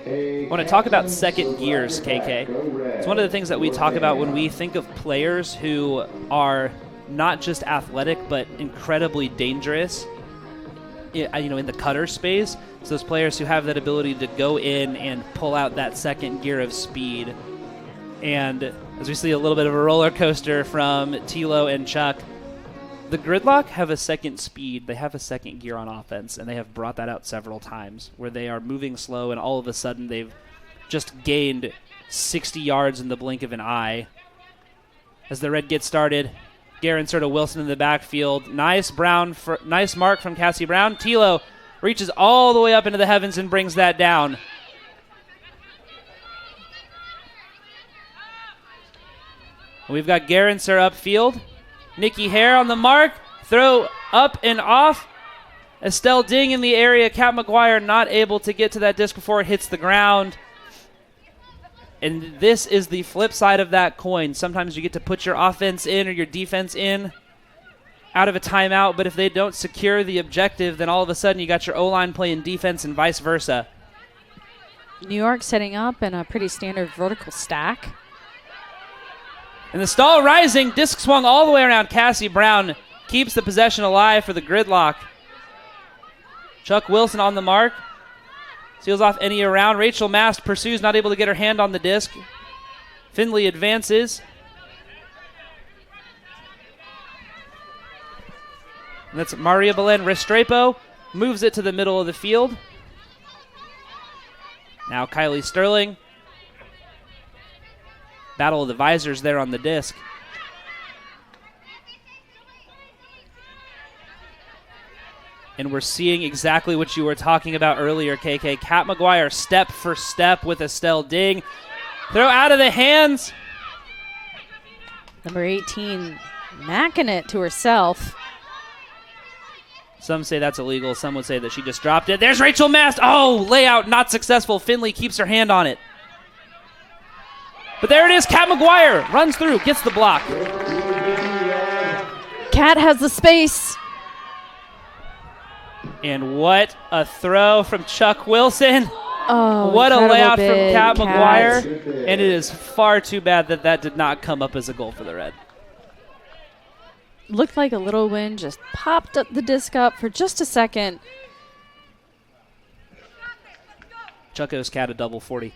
I want to talk about second gears, KK. It's one of the things that we talk about when we think of players who are not just athletic but incredibly dangerous, in the cutter space. It's those players who have that ability to go in and pull out that second gear of speed. And as we see a little bit of a roller coaster from Tilo and Chuck, the Gridlock have a second speed. They have a second gear on offense, and they have brought that out several times where they are moving slow, and all of a sudden they've just gained 60 yards in the blink of an eye. As the Red gets started, Guerin sort of Wilson in the backfield. Nice mark from Cassie Brown. Tilo reaches all the way up into the heavens and brings that down. We've got Gerenser upfield. Nikki Hare on the mark. Throw up and off. Estelle Ding in the area. Kat McGuire not able to get to that disc before it hits the ground. And this is the flip side of that coin. Sometimes you get to put your offense in or your defense in out of a timeout, but if they don't secure the objective, then all of a sudden you got your O-line playing defense and vice versa. New York setting up in a pretty standard vertical stack. And the stall rising, disc swung all the way around. Cassie Brown keeps the possession alive for the Gridlock. Chuck Wilson on the mark. Seals off any around. Rachel Mast pursues, not able to get her hand on the disc. Finley advances. And that's Maria Belen Restrepo. Moves it to the middle of the field. Now Kylie Sterling. Battle of the visors there on the disc. And we're seeing exactly what you were talking about earlier, KK. Kat McGuire step for step with Estelle Ding. Throw out of the hands. Number 18 macking it to herself. Some say that's illegal. Some would say that she just dropped it. There's Rachel Mast. Oh, layout not successful. Finley keeps her hand on it. But there it is. Kat McGuire runs through, gets the block. Kat has the space. And what a throw from Chuck Wilson. Oh, what a layout from bid, Kat McGuire. And it is far too bad that that did not come up as a goal for the Red. Looked like a little wind just popped up the disc up for just a second. Chuck owes Kat a double 40.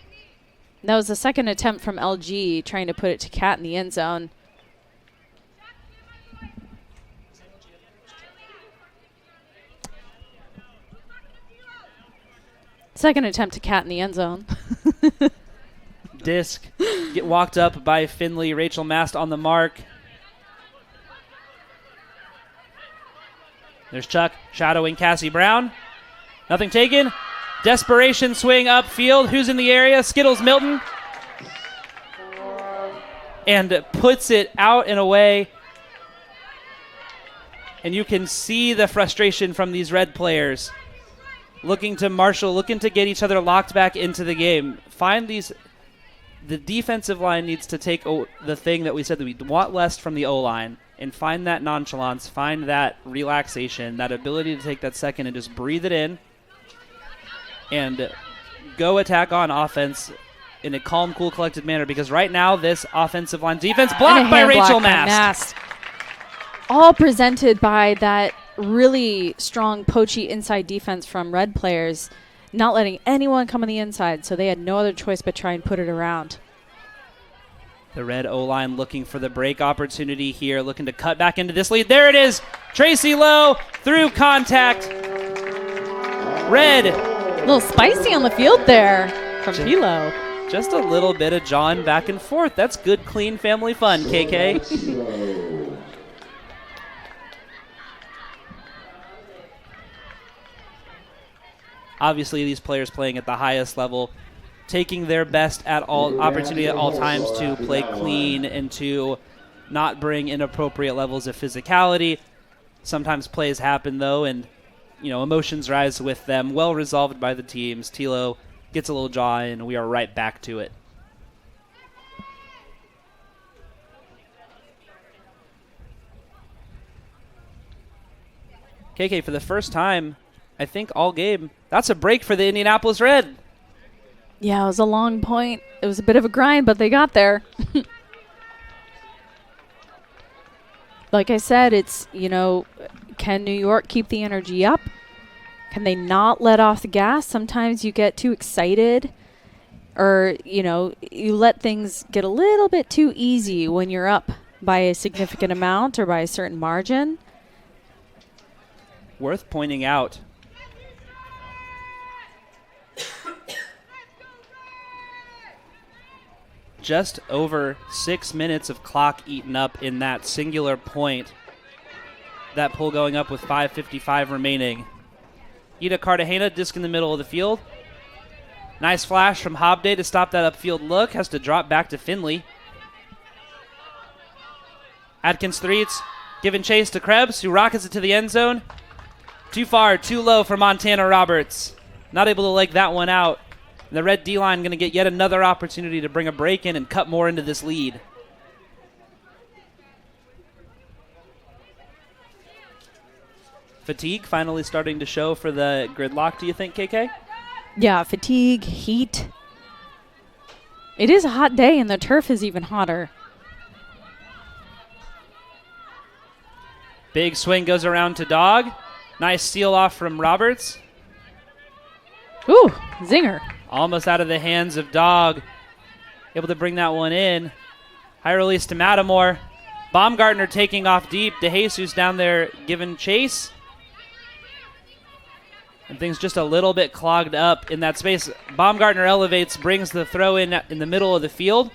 That was the second attempt from LG trying to put it to Kat in the end zone. Second attempt to Kat in the end zone. Disc get walked up by Finley. Rachel Mast on the mark. There's Chuck shadowing Cassie Brown. Nothing taken. Desperation swing upfield. Who's in the area? Skittles Milton. And puts it out and away. And you can see the frustration from these Red players. Looking to marshal, looking to get each other locked back into the game. Find these. The defensive line needs to take the thing that we said that we want less from the O-line and find that nonchalance, find that relaxation, that ability to take that second and just breathe it in and go attack on offense in a calm, cool, collected manner, because right now this offensive line defense blocked by Rachel Mast. All presented by that really strong poachy inside defense from Red players, not letting anyone come on the inside, so they had no other choice but try and put it around. The Red O-line looking for the break opportunity here, looking to cut back into this lead. There it is. Tracy Lowe through contact. Red. A little spicy on the field there from Philo. Just a little bit of jawing back and forth. That's good, clean family fun, KK. Obviously, these players playing at the highest level, taking their best at all opportunity at all times to play clean and to not bring inappropriate levels of physicality. Sometimes plays happen though, and emotions rise with them. Well resolved by the teams. Tilo gets a little jaw, and we are right back to it. KK, for the first time, I think all game, that's a break for the Indianapolis Red. Yeah, it was a long point. It was a bit of a grind, but they got there. Like I said, it's, can New York keep the energy up? Can they not let off the gas? Sometimes you get too excited or, you let things get a little bit too easy when you're up by a significant amount or by a certain margin. Worth pointing out, just over 6 minutes of clock eaten up in that singular point. That pull going up with 5:55 remaining. Ida Cartagena, disc in the middle of the field. Nice flash from Hobday to stop that upfield look. Has to drop back to Finley. Atkins Threets giving chase to Krebs, who rockets it to the end zone. Too far, too low for Montana Roberts. Not able to leg that one out. The Red D-line going to get yet another opportunity to bring a break in and cut more into this lead. Fatigue finally starting to show for the Gridlock, do you think, KK? Yeah, fatigue, heat. It is a hot day, and the turf is even hotter. Big swing goes around to Dog. Nice steal off from Roberts. Ooh, zinger. Almost out of the hands of Dog. Able to bring that one in. High release to Matamore. Baumgartner taking off deep. DeJesus down there giving chase. And things just a little bit clogged up in that space. Baumgartner elevates, brings the throw in the middle of the field.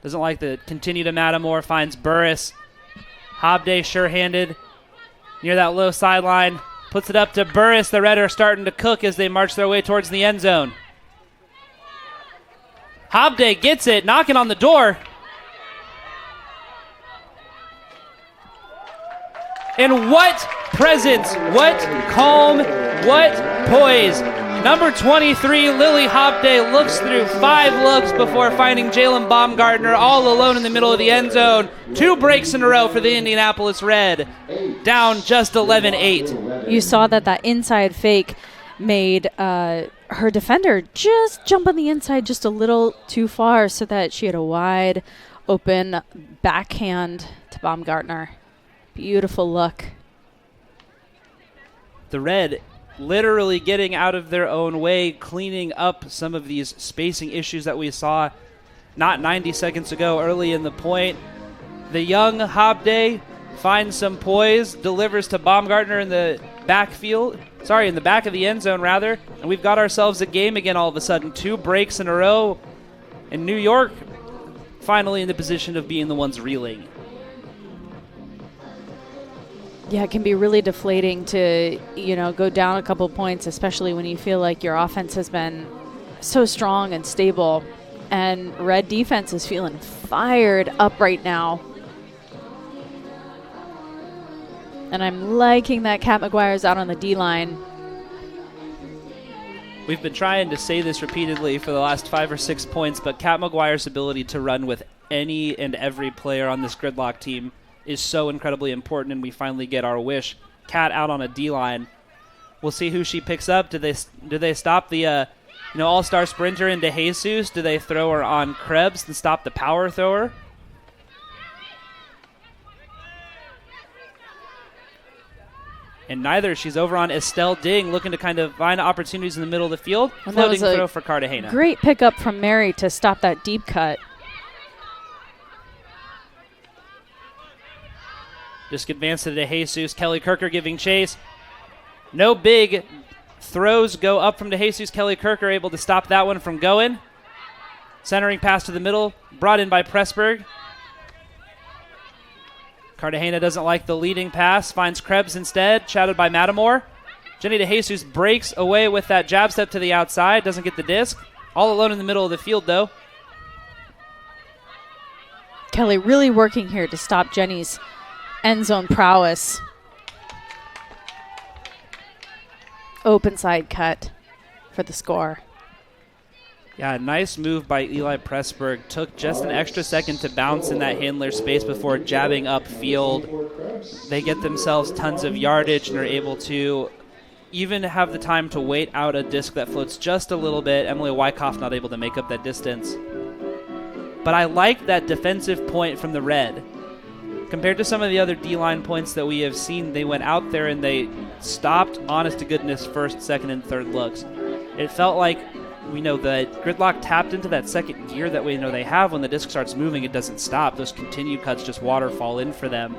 Doesn't like the continue to Matamore. Finds Burris. Hobday sure-handed near that low sideline. Puts it up to Burris. The Red are starting to cook as they march their way towards the end zone. Hobday gets it, knocking on the door. And what presence, what calm, what poise. Number 23, Lily Hobday, looks through 5 looks before finding Jalen Baumgartner all alone in the middle of the end zone. 2 breaks in a row for the Indianapolis Red. Down just 11-8. You saw that inside fake made her defender just jump on the inside just a little too far so that she had a wide open backhand to Baumgartner. Beautiful look. The Red literally getting out of their own way, cleaning up some of these spacing issues that we saw not 90 seconds ago early in the point. The young Hobday finds some poise, delivers to Baumgartner in the backfield. In the back of the end zone, rather. And we've got ourselves a game again all of a sudden. 2 breaks in a row. And New York finally in the position of being the ones reeling. Yeah, it can be really deflating to, go down a couple points, especially when you feel like your offense has been so strong and stable. And Red defense is feeling fired up right now. And I'm liking that Kat McGuire's out on the D-line. We've been trying to say this repeatedly for the last 5 or 6 points, but Kat McGuire's ability to run with any and every player on this Gridlock team is so incredibly important, and we finally get our wish. Kat out on a D-line. We'll see who she picks up. Do they stop the all-star sprinter in DeJesus? Do they throw her on Krebs and stop the power thrower? And neither. She's over on Estelle Ding, looking to kind of find opportunities in the middle of the field. And floating throw for Cartagena. Great pickup from Mary to stop that deep cut. Just advance to DeJesus. Kelly Kirker giving chase. No big throws go up from DeJesus. Kelly Kirker able to stop that one from going. Centering pass to the middle. Brought in by Pressburg. Cartagena doesn't like the leading pass. Finds Krebs instead. Shadowed by Matamore. Jenny DeJesus breaks away with that jab step to the outside. Doesn't get the disc. All alone in the middle of the field, though. Kelly really working here to stop Jenny's end zone prowess. Open side cut for the score. Yeah, nice move by Eli Pressburg. Took just an extra second to bounce in that handler space before jabbing upfield. They get themselves tons of yardage and are able to even have the time to wait out a disc that floats just a little bit. Emily Wyckoff not able to make up that distance. But I like that defensive point from the Red. Compared to some of the other D-line points that we have seen, they went out there and they stopped, honest to goodness, first, second, and third looks. It felt like we know that Gridlock tapped into that second gear that we know they have. When the disc starts moving, it doesn't stop. Those continued cuts just waterfall in for them.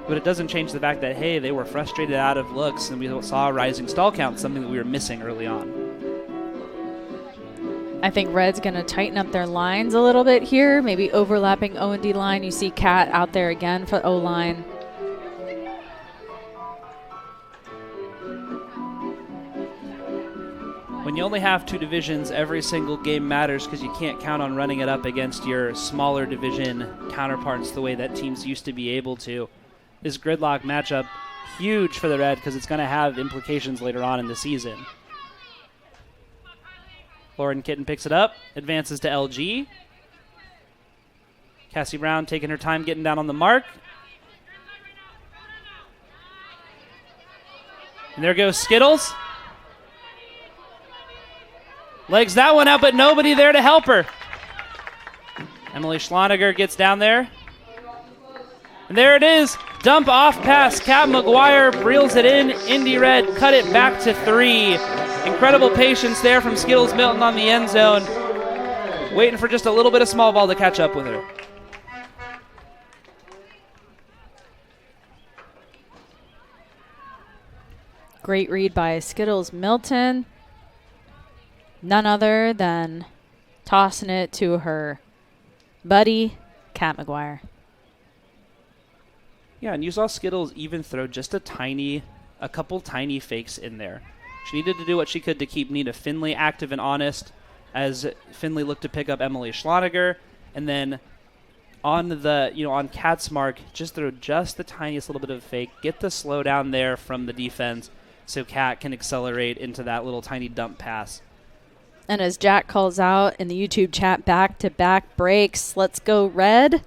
But it doesn't change the fact that, hey, they were frustrated out of looks, and we saw a rising stall count, something that we were missing early on. I think Red's going to tighten up their lines a little bit here, maybe overlapping O&D line. You see Kat out there again for O-line. When you only have 2 divisions, every single game matters because you can't count on running it up against your smaller division counterparts the way that teams used to be able to. This Gridlock matchup, huge for the Red because it's going to have implications later on in the season. Lauren Kitten picks it up, advances to LG. Cassie Brown taking her time getting down on the mark. And there goes Skittles. Legs that one out, but nobody there to help her. Emily Schloniger gets down there. And there it is. Dump off pass. Kat McGuire reels it in. Indy Red cut it back to 3. Incredible patience there from Skittles Milton on the end zone. Waiting for just a little bit of small ball to catch up with her. Great read by Skittles Milton. None other than tossing it to her buddy, Kat McGuire. Yeah, and you saw Skittles even throw just a couple tiny fakes in there. She needed to do what she could to keep Nina Finley active and honest as Finley looked to pick up Emily Schloniger. And then on Kat's mark, just throw just the tiniest little bit of fake, get the slowdown there from the defense so Kat can accelerate into that little tiny dump pass. And as Jack calls out in the YouTube chat, back-to-back breaks. Let's go, Red.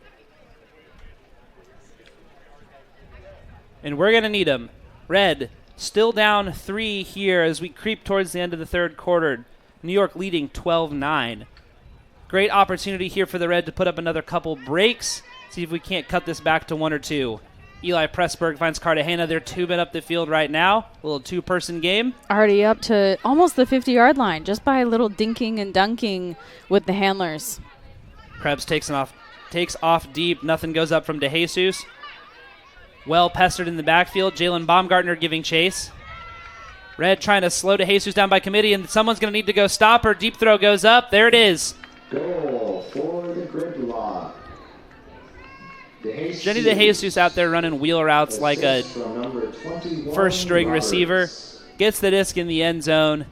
And we're going to need them. Red still down 3 here as we creep towards the end of the third quarter. New York leading 12-9. Great opportunity here for the Red to put up another couple breaks. See if we can't cut this back to 1 or 2. Eli Pressburg finds Cartagena. They're 2 men up the field right now. A little 2-person game. Already up to almost the 50-yard line just by a little dinking and dunking with the handlers. Krebs takes off deep. Nothing goes up from DeJesus. Well pestered in the backfield. Jalen Baumgartner giving chase. Red trying to slow DeJesus down by committee, and someone's going to need to go stop her. Deep throw goes up. There it is. Goal for the Gridlock. Jenny DeJesus out there running wheel routes like a first-string receiver. Gets the disc in the end zone.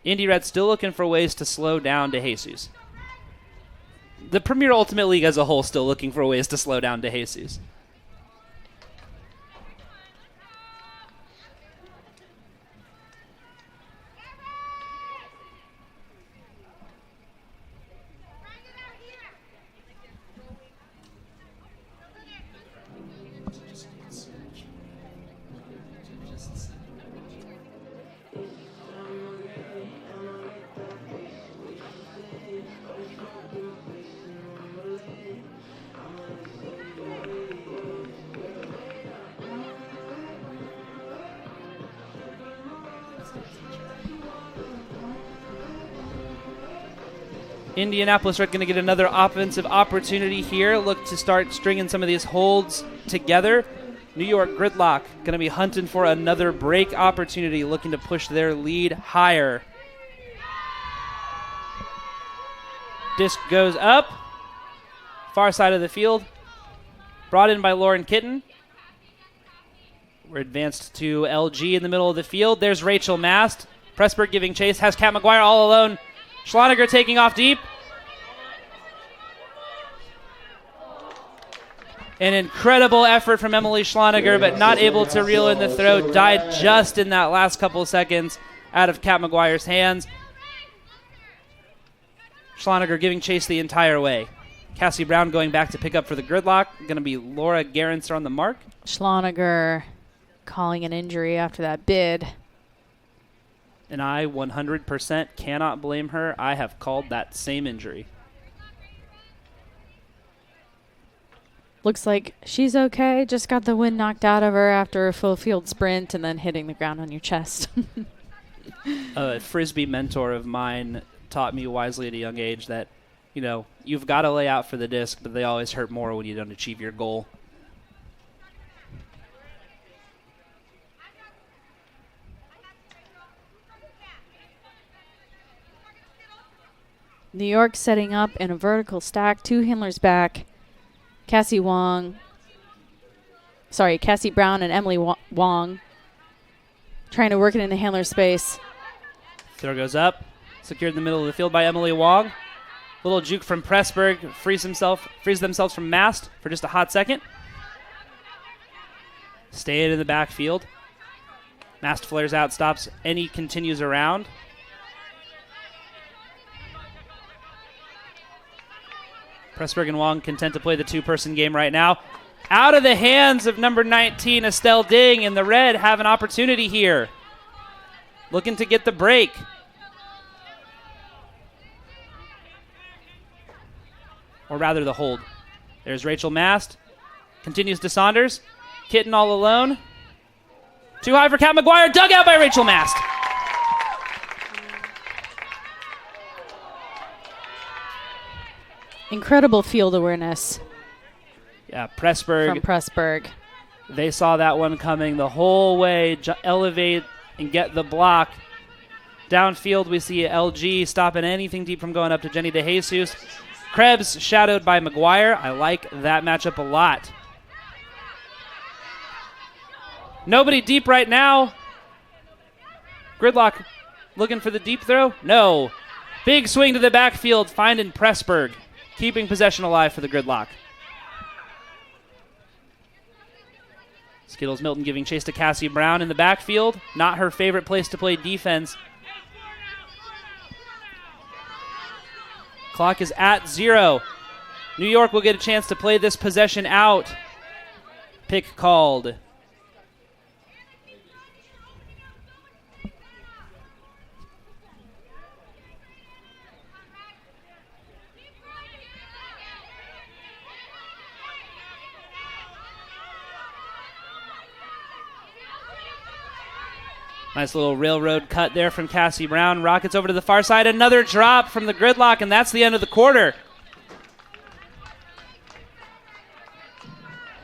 Indy Red still looking for ways to slow down DeJesus. The Premier Ultimate League as a whole still looking for ways to slow down DeJesus. Indianapolis Red going to get another offensive opportunity here. Look to start stringing some of these holds together. New York Gridlock going to be hunting for another break opportunity, looking to push their lead higher. Disc goes up. Far side of the field. Brought in by Lauren Kitten. We're advanced to LG in the middle of the field. There's Rachel Mast. Pressburg giving chase. Has Kat McGuire all alone. Schloniger taking off deep. An incredible effort from Emily Schloniger, but not able to reel in the throw. Died just in that last couple of seconds out of Kat McGuire's hands. Schloniger giving chase the entire way. Cassie Brown going back to pick up for the Gridlock. Going to be Laura Gerentzer on the mark. Schloniger calling an injury after that bid. And I 100% cannot blame her. I have called that same injury. Looks like she's okay. Just got the wind knocked out of her after a full field sprint and then hitting the ground on your chest. A Frisbee mentor of mine taught me wisely at a young age that, you've got to lay out for the disc, but they always hurt more when you don't achieve your goal. New York setting up in a vertical stack, 2 handlers back. Cassie Brown and Emily Wong trying to work it in the handler space. Throw goes up, secured in the middle of the field by Emily Wong. Little juke from Pressburg, frees themselves from Mast for just a hot second. Stay in the backfield. Mast flares out, stops, and he continues around. Pressburg and Wong content to play the 2-person game right now. Out of the hands of number 19, Estelle Ding, and the Red have an opportunity here. Looking to get the break. or rather the hold. There's Rachel Mast. Continues to Saunders. Kitten all alone. Too high for Kat McGuire. Dug out by Rachel Mast. Incredible field awareness Yeah, Pressburg. from Pressburg. They saw that one coming the whole way. Elevate and get the block. Downfield, we see LG stopping anything deep from going up to Jenny DeJesus. Krebs shadowed by McGuire. I like that matchup a lot. Nobody deep right now. Gridlock looking for the deep throw? No. Big swing to the backfield, finding Pressburg. Keeping possession alive for the Gridlock. Skittles Milton giving chase to Cassie Brown in the backfield. Not her favorite place to play defense. Clock is at 0. New York will get a chance to play this possession out. Pick called. Nice little railroad cut there from Cassie Brown. Rockets over to the far side. Another drop from the Gridlock, and that's the end of the quarter.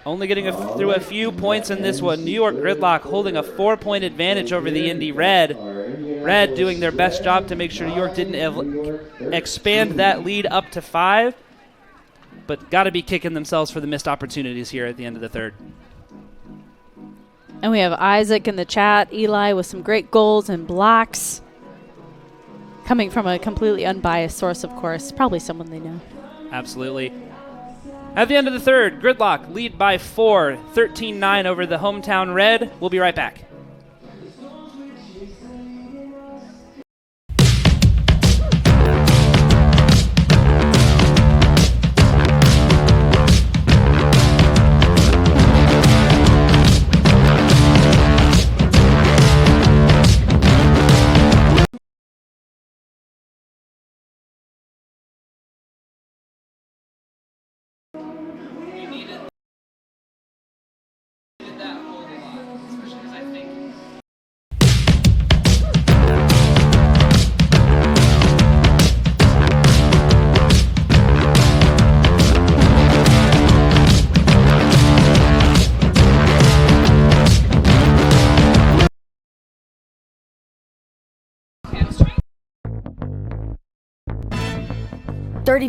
Only getting through a few points in this one. New York Gridlock holding a 4-point advantage over the Indy Red. Red doing their best job to make sure New York didn't expand that lead up to 5. But got to be kicking themselves for the missed opportunities here at the end of the third. And we have Isaac in the chat, Eli with some great goals and blocks. Coming from a completely unbiased source, of course. Probably someone they know. Absolutely. At the end of the third, Gridlock lead by 4, 13-9 over the hometown Red. We'll be right back.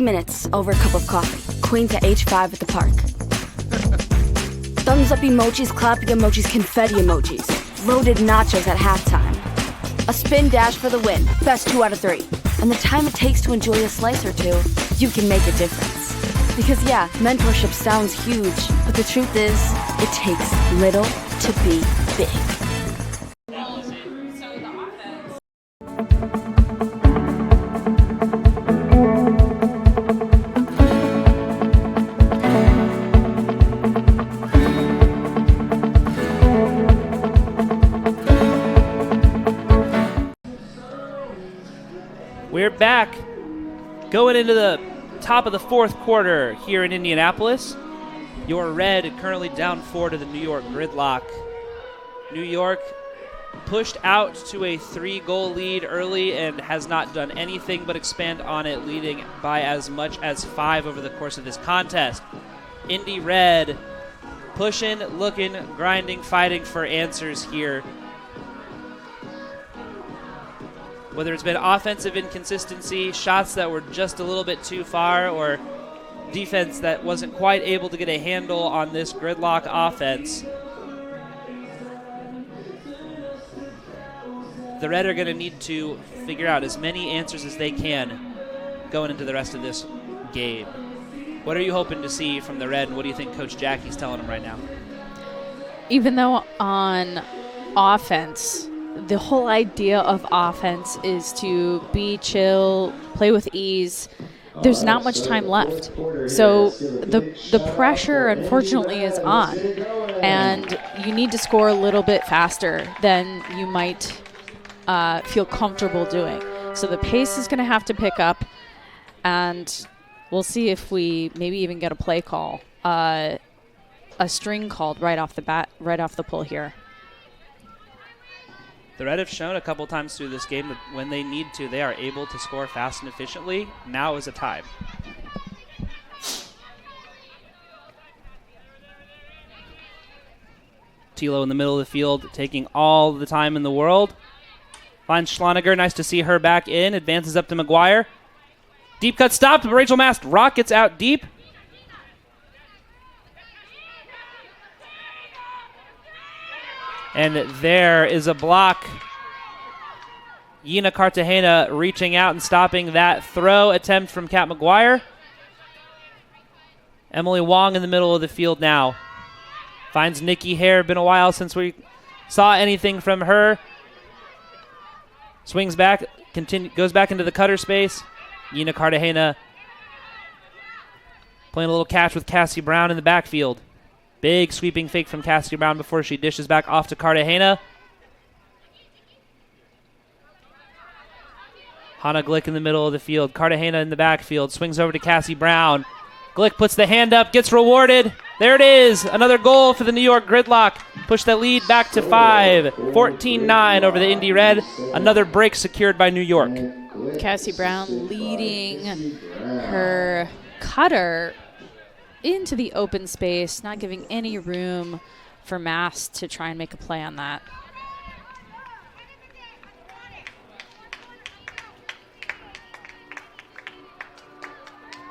Minutes over a cup of coffee. Queen to H5 at the park. Thumbs up emojis, clapping emojis, confetti emojis. Loaded nachos at halftime. A spin dash for the win. Best 2 out of 3. And the time it takes to enjoy a slice or two, you can make a difference. Because yeah, mentorship sounds huge, but the truth is, it takes little to be big. We're back going into the top of the fourth quarter here in Indianapolis. Your Red currently down 4 to the New York Gridlock. New York pushed out to a 3-goal lead early and has not done anything but expand on it, leading by as much as 5 over the course of this contest. Indy Red pushing, looking, grinding, fighting for answers here. Whether it's been offensive inconsistency, shots that were just a little bit too far, or defense that wasn't quite able to get a handle on this Gridlock offense, the Red are going to need to figure out as many answers as they can going into the rest of this game. What are you hoping to see from the Red, and what do you think Coach Jackie's telling them right now? Even though on offense, the whole idea of offense is to be chill, play with ease, there's not much time left. So the pressure, unfortunately, is on. And you need to score a little bit faster than you might feel comfortable doing. So the pace is going to have to pick up. And we'll see if we maybe even get a play call, a string called right off the bat, right off the pull here. The Red have shown a couple times through this game that when they need to, they are able to score fast and efficiently. Now is a time. Tilo in the middle of the field, taking all the time in the world. Finds Schloniger. Nice to see her back in. Advances up to McGuire. Deep cut stopped. Rachel Mast rockets out deep. And there is a block. Yina Cartagena reaching out and stopping that throw attempt from Kat McGuire. Emily Wong in the middle of the field now. Finds Nikki Hare. Been a while since we saw anything from her. Swings back, goes back into the cutter space. Yina Cartagena playing a little catch with Cassie Brown in the backfield. Big sweeping fake from Cassie Brown before she dishes back off to Cartagena. Hannah Glick in the middle of the field. Cartagena in the backfield. Swings over to Cassie Brown. Glick puts the hand up, gets rewarded. There it is. Another goal for the New York Gridlock. Push that lead back to 5. 14-9 over the Indy Red. Another break secured by New York. Cassie Brown leading her cutter into the open space, not giving any room for Mass to try and make a play on that.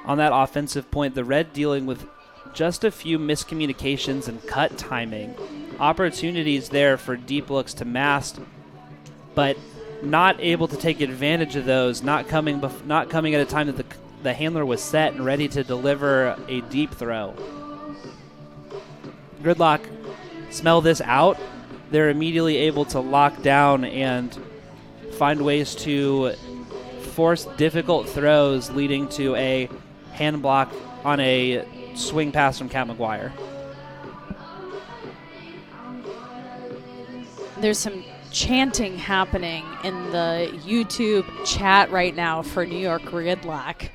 On that offensive point, the Red dealing with just a few miscommunications and cut timing. Opportunities there for deep looks to Mast, but not able to take advantage of those, not coming at a time that the handler was set and ready to deliver a deep throw. Gridlock smell this out. They're immediately able to lock down and find ways to force difficult throws, leading to a hand block on a swing pass from Kat McGuire. There's some chanting happening in the YouTube chat right now for New York Gridlock.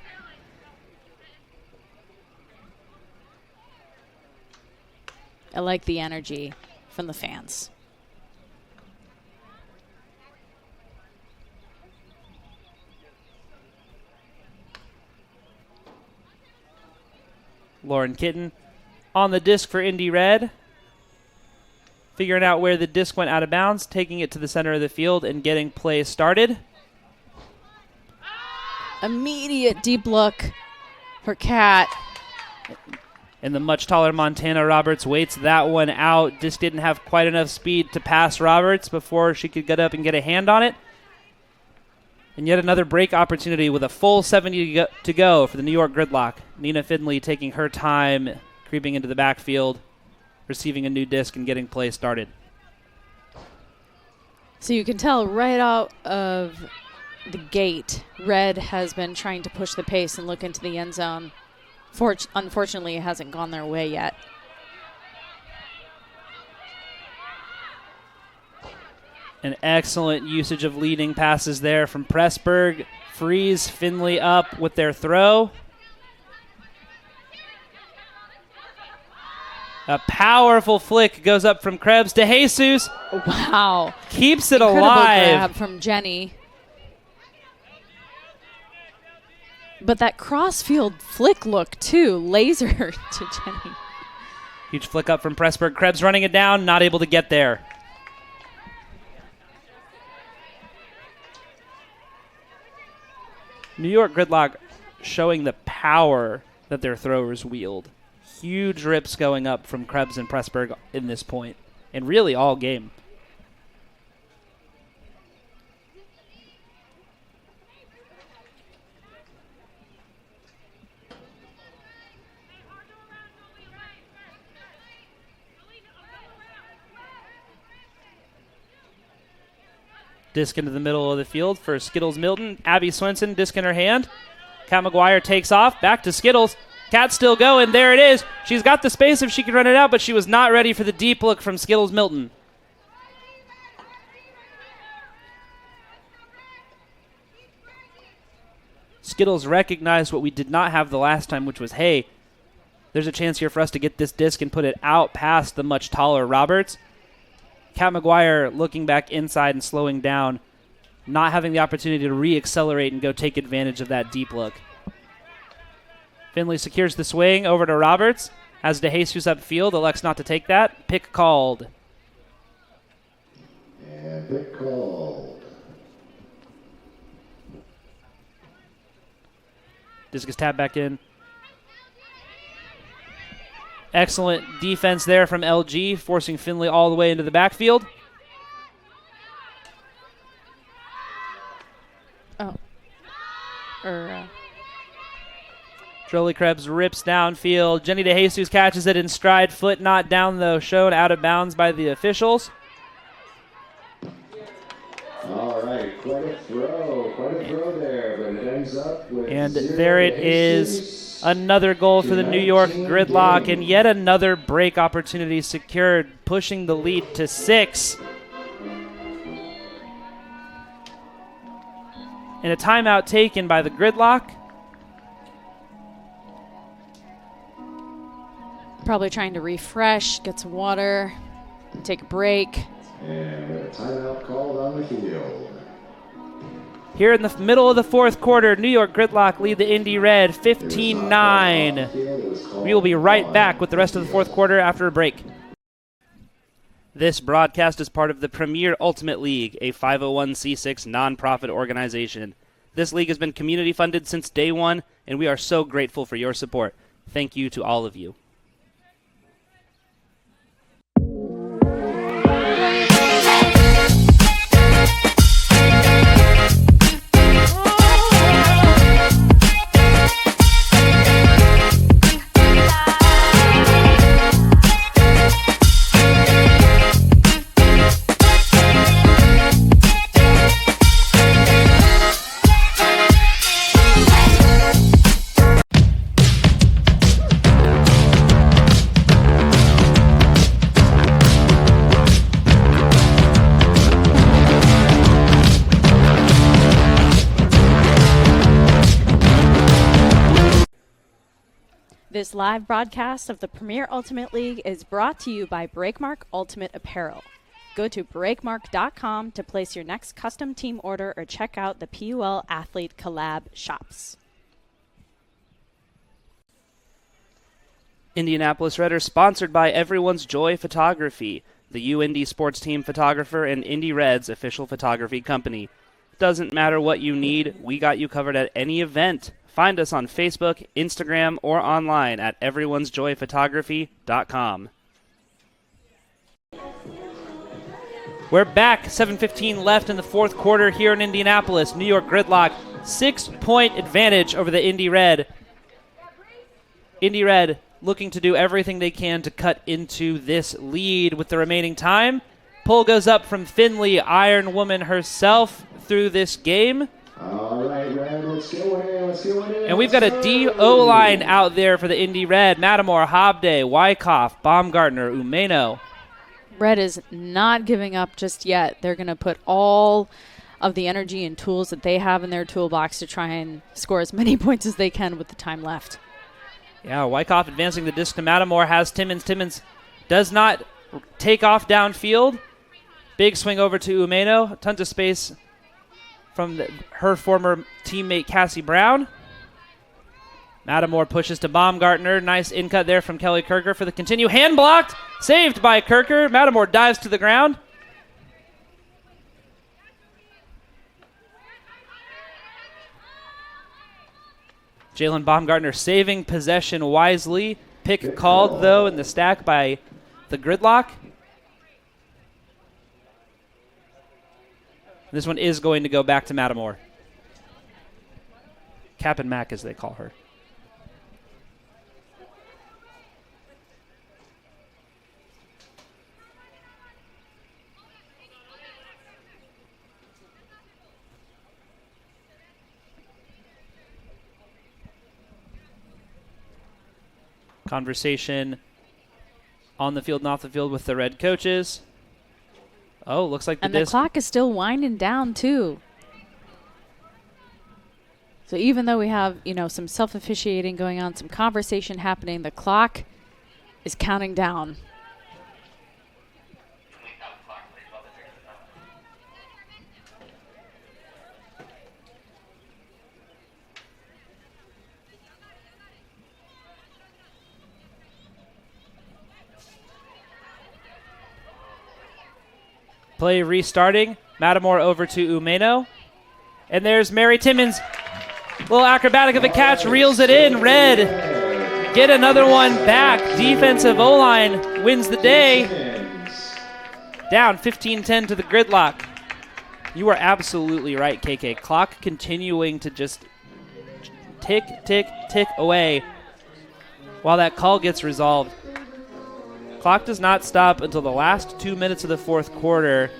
I like the energy from the fans. Lauren Kitten on the disc for Indy Red. Figuring out where the disc went out of bounds, taking it to the center of the field and getting play started. Immediate deep look for Kat. And the much taller Montana Roberts waits that one out. Disc didn't have quite enough speed to pass Roberts before she could get up and get a hand on it. And yet another break opportunity with a full 70 to go for the New York Gridlock. Nina Finley taking her time, creeping into the backfield, receiving a new disc and getting play started. So you can tell right out of the gate, Red has been trying to push the pace and look into the end zone. Unfortunately, it hasn't gone their way yet. An excellent usage of leading passes there from Pressburg. Frees Finley up with their throw. A powerful flick goes up from Krebs to Jesus. Wow. Keeps it Incredible alive. grab from Jenny. But that crossfield flick look, too. Laser to Jenny. Huge flick up from Pressburg. Krebs running it down, not able to get there. New York Gridlock showing the power that their throwers wield. Huge rips going up from Krebs and Pressburg in this point, and really all game. Disc into the middle of the field for Skittles Milton. Abby Swenson, disc in her hand. Kat McGuire takes off, back to Skittles. Kat's still going. There it is. She's got the space if she can run it out, but she was not ready for the deep look from Skittles Milton. Skittles recognized what we did not have the last time, which was, hey, there's a chance here for us to get this disc and put it out past the much taller Roberts. Kat McGuire looking back inside and slowing down, not having the opportunity to re-accelerate and go take advantage of that deep look. Finley secures the swing over to Roberts. Has DeJesus upfield, elects not to take that. Pick called. And pick called. Discus tap back in. Excellent defense there from LG, forcing Finley all the way into the backfield. Jolie Krebs rips downfield. Jenny DeJesus catches it in stride. Foot not down, though, shown out of bounds by the officials. All right, quite a throw there, but it ends up with And 0 there it DeJesus. is. Another goal for the New York Gridlock, and yet another break opportunity secured, pushing the lead to 6. And a timeout taken by the Gridlock. Probably trying to refresh, get some water, take a break. And a timeout called on the field. Here in the middle of the fourth quarter, New York Gridlock lead the Indy Red 15-9. We will be right back with the rest of the fourth quarter after a break. This broadcast is part of the Premier Ultimate League, a 501c6 nonprofit organization. This league has been community funded since day one, and we are so grateful for your support. Thank you to all of you. This live broadcast of the Premier Ultimate League is brought to you by Breakmark Ultimate Apparel. Go to breakmark.com to place your next custom team order or check out the PUL Athlete Collab shops. Indianapolis Red are sponsored by Everyone's Joy Photography, the UIndy sports team photographer and Indy Red's official photography company. Doesn't matter what you need, we got you covered at any event. Find us on Facebook, Instagram, or online at everyone'sjoyphotography.com. We're back. 7:15 left in the fourth quarter here in Indianapolis. New York Gridlock, 6-point advantage over the Indy Red. Indy Red looking to do everything they can to cut into this lead with the remaining time. Pull goes up from Finley, Iron Woman herself through this game. All right, Red, let's go in. And we've got a D-O line out there for the Indy Red. Matamore, Hobday, Wyckoff, Baumgartner, Umeno. Red is not giving up just yet. They're going to put all of the energy and tools that they have in their toolbox to try and score as many points as they can with the time left. Yeah, Wyckoff advancing the disc to Matamore, has Timmons. Timmons does not take off downfield. Big swing over to Umeno. Tons of space from her former teammate Cassie Brown. Matamore pushes to Baumgartner. Nice in-cut there from Kelly Kirker for the continue. Hand blocked. Saved by Kirker. Matamore dives to the ground. Jalen Baumgartner saving possession wisely. Pick called, though, in the stack by the Gridlock. This one is going to go back to Matamore. Cap and Mac, as they call her. Conversation on the field and off the field with the Red coaches. Oh, looks like the And the disc. clock is still winding down, too. So even though we have, some self-officiating going on, some conversation happening, the clock is counting down. Play restarting. Matamore over to Umeno. And there's Mary Timmons. Little acrobatic of a catch, reels it in. Red get another one back. Defensive O-line wins the day. Down 15-10 to the Gridlock. You are absolutely right, KK. Clock continuing to just tick, tick, tick away while that call gets resolved. Clock does not stop until the last 2 minutes of the fourth quarter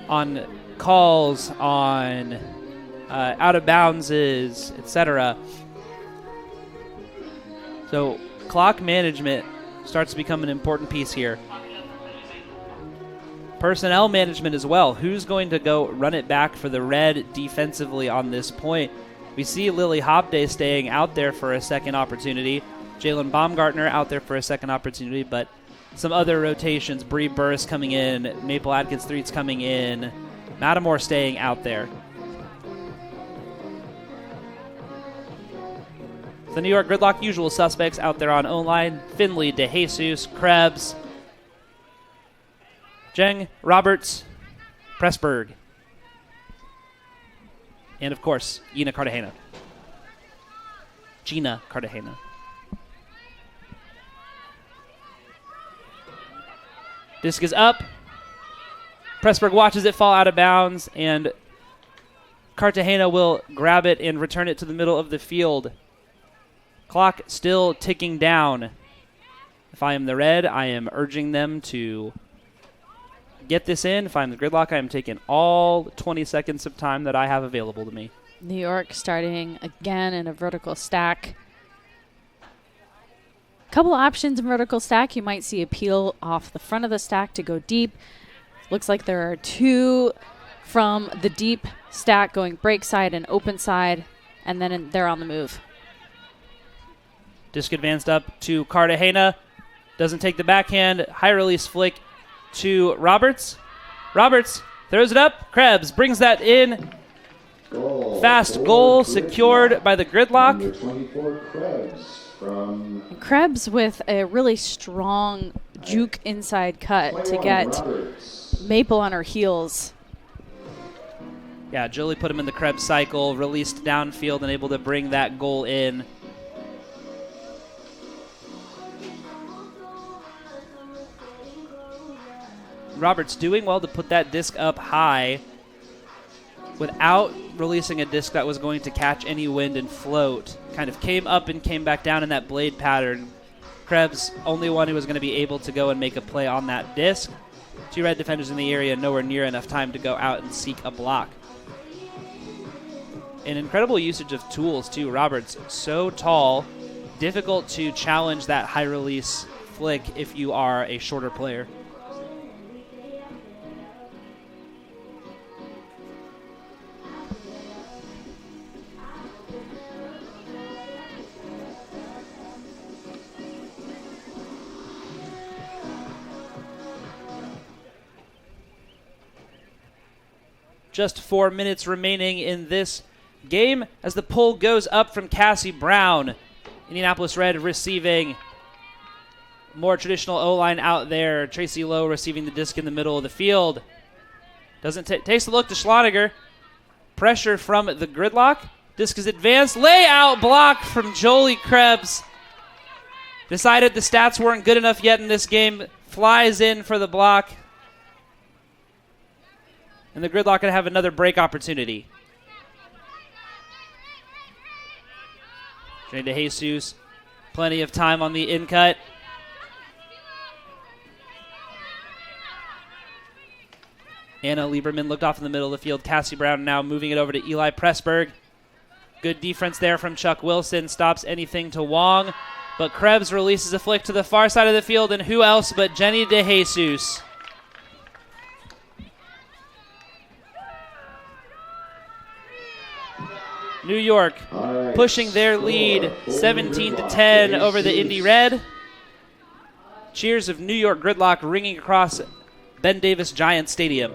on calls, on out of boundses, etc. So clock management starts to become an important piece here. Personnel management as well. Who's going to go run it back for the Red defensively on this point? We see Lily Hopday staying out there for a second opportunity. Jalen Baumgartner out there for a second opportunity, but some other rotations. Bree Burris coming in, Maple Atkins Threets coming in, Matamore staying out there. The New York Gridlock usual suspects out there on O-line. Finley, DeJesus, Krebs, Jeng, Roberts, Pressburg, and of course, Gina Cartagena. Disc is up. Pressburg watches it fall out of bounds, and Cartagena will grab it and return it to the middle of the field. Clock still ticking down. If I am the Red, I am urging them to get this in. If I'm the Gridlock, I am taking all 20 seconds of time that I have available to me. New York starting again in a vertical stack. Couple options in vertical stack. You might see a peel off the front of the stack to go deep. Looks like there are two from the deep stack going break side and open side, and then they're on the move. Disc advanced up to Cartagena. Doesn't take the backhand. High release flick to Roberts. Roberts throws it up. Krebs brings that in. Fast goal secured by the Gridlock. Number 24, Krebs from Krebs with a really strong juke inside cut to get Roberts. Maple on her heels. Yeah, Jolie put him in the Krebs cycle, released downfield and able to bring that goal in. Roberts doing well to put that disc up high without releasing a disc that was going to catch any wind and float. Kind of came up and came back down in that blade pattern. Krebs, only one who was going to be able to go and make a play on that disc. Two Red defenders in the area, nowhere near enough time to go out and seek a block. An incredible usage of tools, too. Roberts, so tall, difficult to challenge that high release flick if you are a shorter player. Just 4 minutes remaining in this game as the pull goes up from Cassie Brown. Indianapolis Red receiving more traditional O-line out there. Tracy Lowe receiving the disc in the middle of the field. Takes a look to Schloniger. Pressure from the Gridlock. Disc is advanced. Layout block from Jolie Krebs. Decided the stats weren't good enough yet in this game. Flies in for the block. And the Gridlock going to have another break opportunity. Jenny DeJesus, plenty of time on the in cut. Anna Lieberman looked off in the middle of the field. Cassie Brown now moving it over to Eli Pressburg. Good defense there from Chuck Wilson. Stops anything to Wong. But Krebs releases a flick to the far side of the field. And who else but Jenny DeJesus. New York pushing their lead 17-10 over the Indy Red. Cheers of New York Gridlock ringing across Ben Davis Giant Stadium.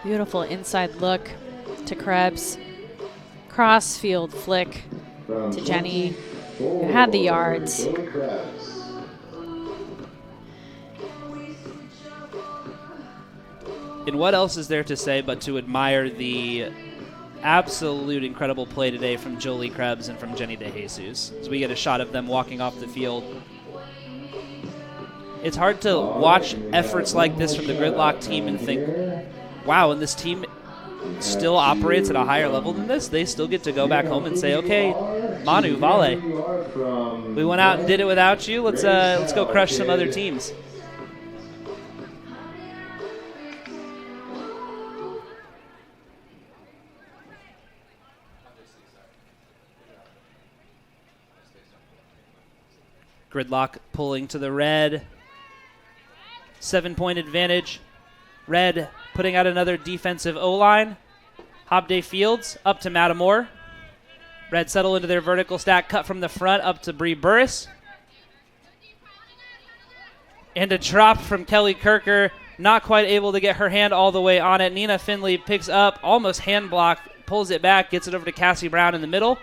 Beautiful inside look to Krebs. Crossfield flick to Jenny, who had the yards. And what else is there to say but to admire the absolute incredible play today from Jolie Krebs and from Jenny DeJesus as we get a shot of them walking off the field. It's hard to watch efforts like this from the Gridlock team and think, wow, and this team still operates at a higher level than this. They still get to go back home and say, okay, Manu, Vale, we went out and did it without you. Let's go crush some other teams. Gridlock pulling to the Red. 7-point advantage. Red putting out another defensive O-line. Hobday Fields up to Matamore. Red settle into their vertical stack, cut from the front up to Bree Burris. And a drop from Kelly Kirker. Not quite able to get her hand all the way on it. Nina Finley picks up, almost hand block, pulls it back, gets it over to Cassie Brown in the middle.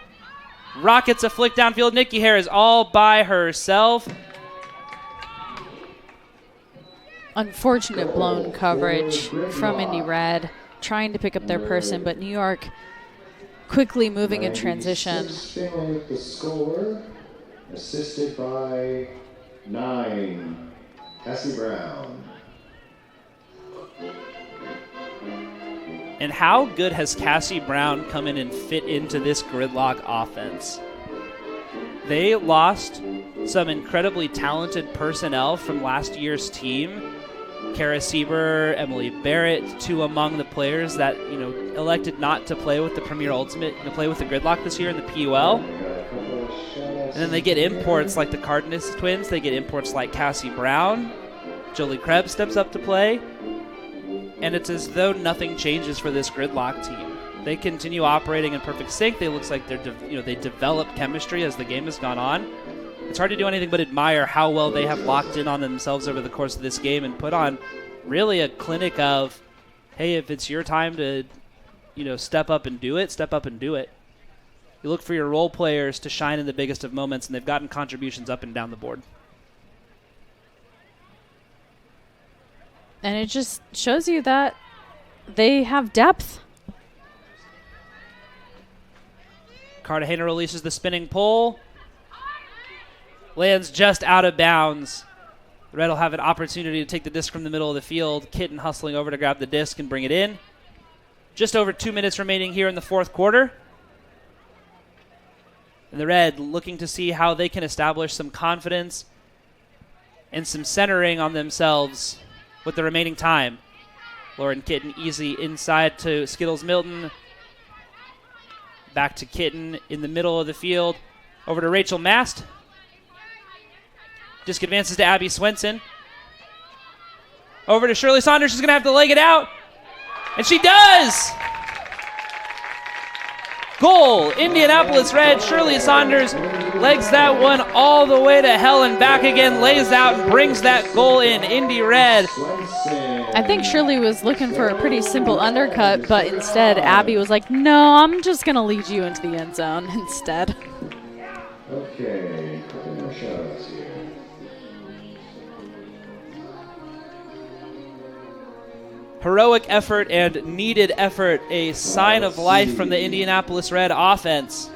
Rockets a flick downfield. Nikki Harris all by herself. Unfortunate blown coverage from Indy Red, trying to pick up their person, but New York quickly moving in transition. With the score, assisted by 9, Cassie Brown. And how good has Cassie Brown come in and fit into this Gridlock offense? They lost some incredibly talented personnel from last year's team. Kara Sieber, Emily Barrett, two among the players that elected not to play with the Premier Ultimate, to play with the Gridlock this year in the PUL. And then they get imports like the Cardenas twins. They get imports like Cassie Brown. Jolie Krebs steps up to play. And it's as though nothing changes for this Gridlock team. They continue operating in perfect sync. They looks like they develop chemistry as the game has gone on. It's hard to do anything but admire how well they have locked in on themselves over the course of this game and put on really a clinic of, hey, if it's your time to, step up and do it, step up and do it. You look for your role players to shine in the biggest of moments, and they've gotten contributions up and down the board. And it just shows you that they have depth. Cartagena releases the spinning pole. Lands just out of bounds. The Red will have an opportunity to take the disc from the middle of the field. Kitten hustling over to grab the disc and bring it in. Just over 2 minutes remaining here in the fourth quarter. And the Red looking to see how they can establish some confidence and some centering on themselves with the remaining time. Lauren Kitten easy inside to Skittles Milton. Back to Kitten in the middle of the field. Over to Rachel Mast. Disc advances to Abby Swenson. Over to Shirley Saunders. She's going to have to leg it out. And she does! Goal. Indianapolis Red. Shirley Saunders legs that one all the way to hell and back again. Lays out and brings that goal in. Indy Red. I think Shirley was looking for a pretty simple undercut, but instead Abby was like, no, I'm just going to lead you into the end zone instead. Okay, couple more shout-outs here. Heroic effort and needed effort, a sign of life from the Indianapolis Red offense.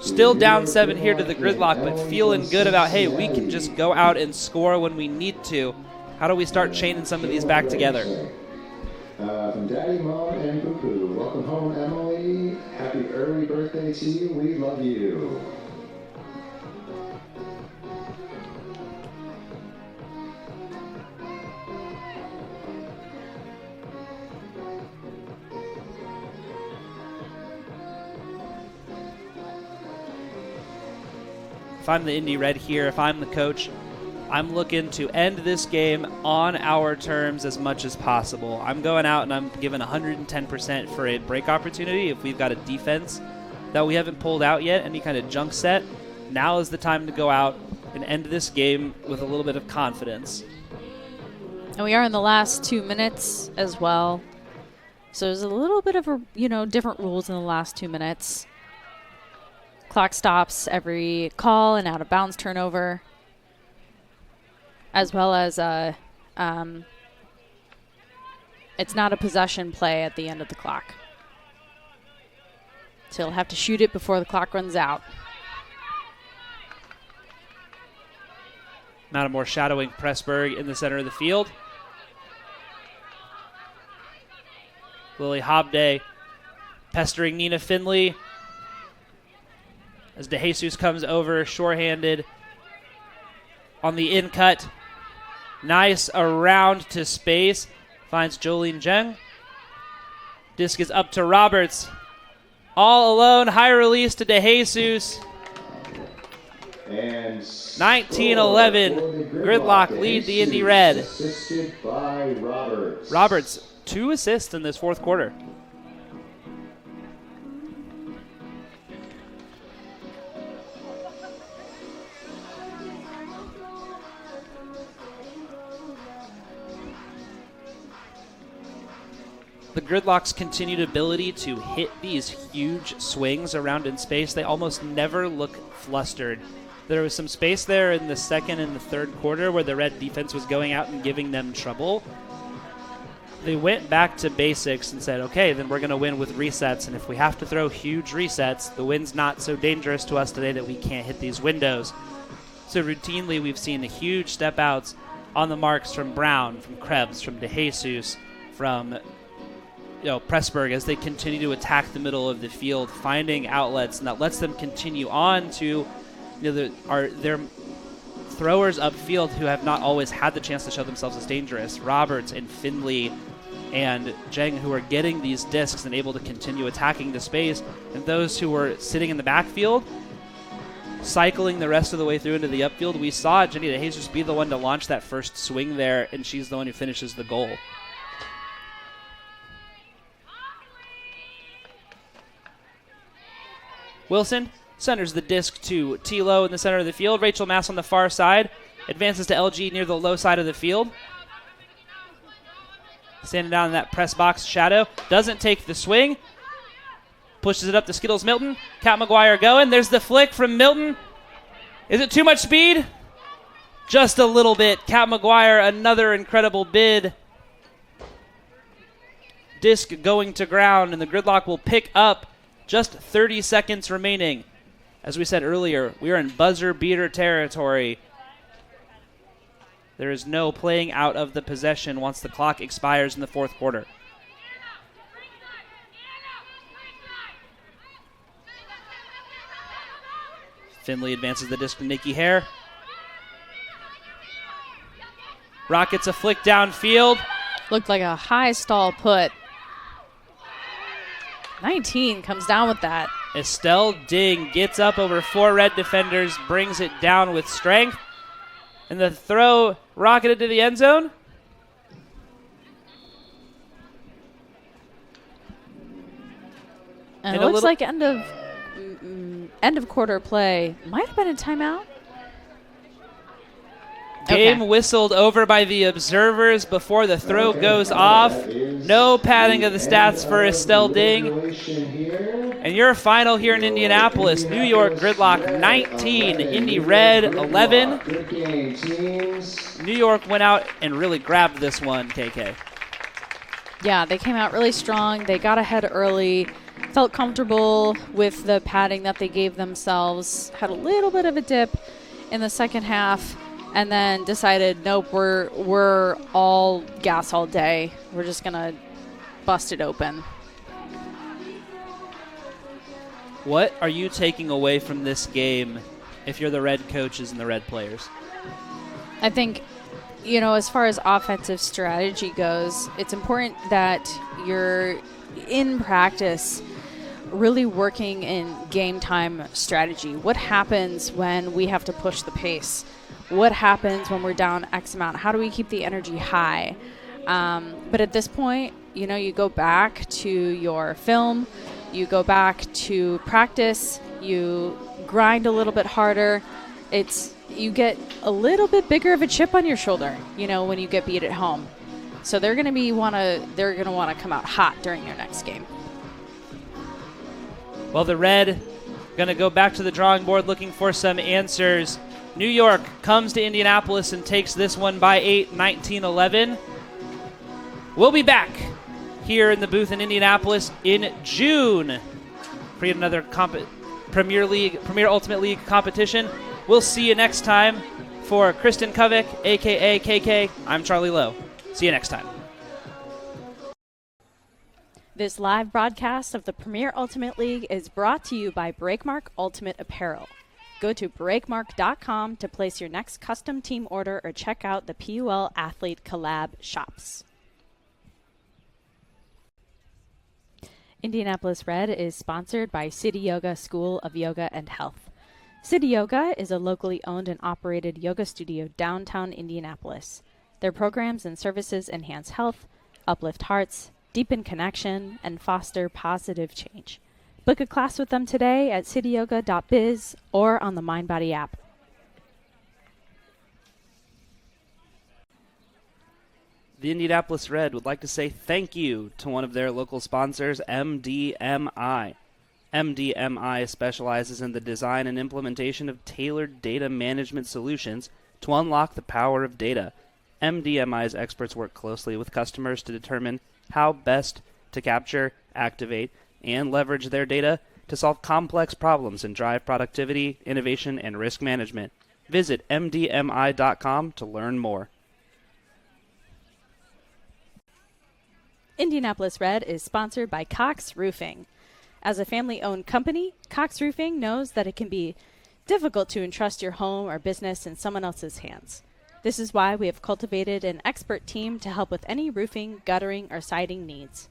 Still down 7 here to the Gridlock, but feeling good about, hey, we can just go out and score when we need to. How do we start chaining some of these back together? From Daddy, Mom, and Poo-Poo. Welcome home, Emily. Happy early birthday to you. We love you. If I'm the Indy Red here, if I'm the coach, I'm looking to end this game on our terms as much as possible. I'm going out and I'm giving 110% for a break opportunity. If we've got a defense that we haven't pulled out yet, any kind of junk set, now is the time to go out and end this game with a little bit of confidence. And we are in the last 2 minutes as well. So there's a little bit of different rules in the last 2 minutes. Clock stops every call and out of bounds turnover, as well as it's not a possession play at the end of the clock. So you'll have to shoot it before the clock runs out. Mattermore shadowing Pressburg in the center of the field. Lily Hobday pestering Nina Finley as DeJesus comes over shorthanded on the in cut. Nice around to space. Finds Jolene Zheng. Disc is up to Roberts. All alone. High release to DeJesus. And 19-11. Gridlock lead the Indy Red. Assisted by Roberts. Roberts, 2 assists in this fourth quarter. The Gridlock's continued ability to hit these huge swings around in space, they almost never look flustered. There was some space there in the second and the third quarter where the Red defense was going out and giving them trouble. They went back to basics and said, okay, then we're going to win with resets, and if we have to throw huge resets, the wind's not so dangerous to us today that we can't hit these windows. So routinely we've seen huge step outs on the marks from Brown, from Krebs, from DeJesus, from Pressburg as they continue to attack the middle of the field, finding outlets, and that lets them continue on to their throwers upfield who have not always had the chance to show themselves as dangerous. Roberts and Finley and Zheng, who are getting these discs and able to continue attacking the space, and those who were sitting in the backfield, cycling the rest of the way through into the upfield. We saw Jenny DeJesus be the one to launch that first swing there, and she's the one who finishes the goal. Wilson centers the disc to Tilo in the center of the field. Rachel Mass on the far side. Advances to LG near the low side of the field. Standing down in that press box shadow. Doesn't take the swing. Pushes it up to Skittles Milton. Kat McGuire going. There's the flick from Milton. Is it too much speed? Just a little bit. Kat McGuire, another incredible bid. Disc going to ground, and the Gridlock will pick up just 30 seconds remaining. As we said earlier, we are in buzzer beater territory. There is no playing out of the possession once the clock expires in the fourth quarter. Finley advances the disc to Nikki Hare. Rockets a flick downfield. Looked like a high stall put. 19 comes down with that. Estelle Ding gets up over 4 Red defenders, brings it down with strength. And the throw rocketed to the end zone. And it looks like end of quarter play. Might have been a timeout. Game whistled over by the observers before the throw goes off. No padding of the stats for Estelle Ding. And your final here in Indianapolis, New York Gridlock 19, Indy Red 11. New York went out and really grabbed this one, KK. Yeah, they came out really strong. They got ahead early, felt comfortable with the padding that they gave themselves, had a little bit of a dip in the second half, and then decided, nope, we're all gas all day. We're just going to bust it open. What are you taking away from this game if you're the Red coaches and the Red players? I think, as far as offensive strategy goes, it's important that you're in practice really working in game time strategy. What happens when we have to push the pace? what happens when we're down X amount? How do we keep the energy high? But at this point, you go back to your film, you go back to practice, you grind a little bit harder. You get a little bit bigger of a chip on your shoulder, when you get beat at home. So they're going to want to come out hot during their next game. Well, the Red going to go back to the drawing board looking for some answers. New York comes to Indianapolis and takes this one by 8, 19-11. We'll be back here in the booth in Indianapolis in June for yet another Premier Ultimate League competition. We'll see you next time. For Kristen Kovic, a.k.a. KK, I'm Charlie Lowe. See you next time. This live broadcast of the Premier Ultimate League is brought to you by Breakmark Ultimate Apparel. Go to breakmark.com to place your next custom team order or check out the PUL Athlete Collab shops. Indianapolis Red is sponsored by City Yoga School of Yoga and Health. City Yoga is a locally owned and operated yoga studio downtown Indianapolis. Their programs and services enhance health, uplift hearts, deepen connection, and foster positive change. Book a class with them today at cityyoga.biz or on the MindBody app. The Indianapolis Red would like to say thank you to one of their local sponsors, MDMI. MDMI specializes in the design and implementation of tailored data management solutions to unlock the power of data. MDMI's experts work closely with customers to determine how best to capture, activate, and leverage their data to solve complex problems and drive productivity, innovation, and risk management. Visit mdmi.com to learn more. Indianapolis Red is sponsored by Cox Roofing. As a family-owned company, Cox Roofing knows that it can be difficult to entrust your home or business in someone else's hands. This is why we have cultivated an expert team to help with any roofing, guttering, or siding needs.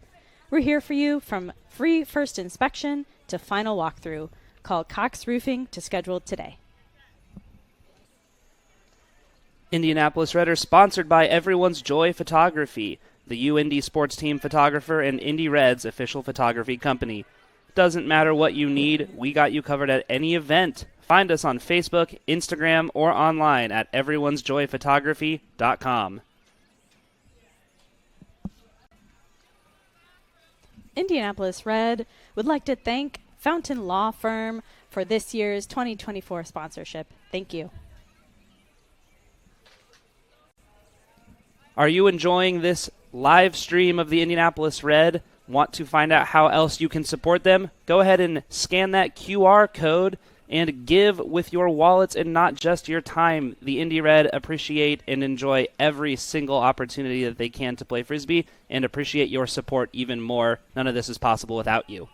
We're here for you from free first inspection to final walkthrough. Call Cox Roofing to schedule today. Indianapolis Red are sponsored by Everyone's Joy Photography, the UIndy sports team photographer and Indy Reds official photography company. Doesn't matter what you need, we got you covered at any event. Find us on Facebook, Instagram, or online at everyone'sjoyphotography.com. Indianapolis Red would like to thank Fountain Law Firm for this year's 2024 sponsorship. Thank you. Are you enjoying this live stream of the Indianapolis Red? Want to find out how else you can support them? Go ahead and scan that QR code and give with your wallets and not just your time. The Indy Red appreciate and enjoy every single opportunity that they can to play Frisbee and appreciate your support even more. None of this is possible without you.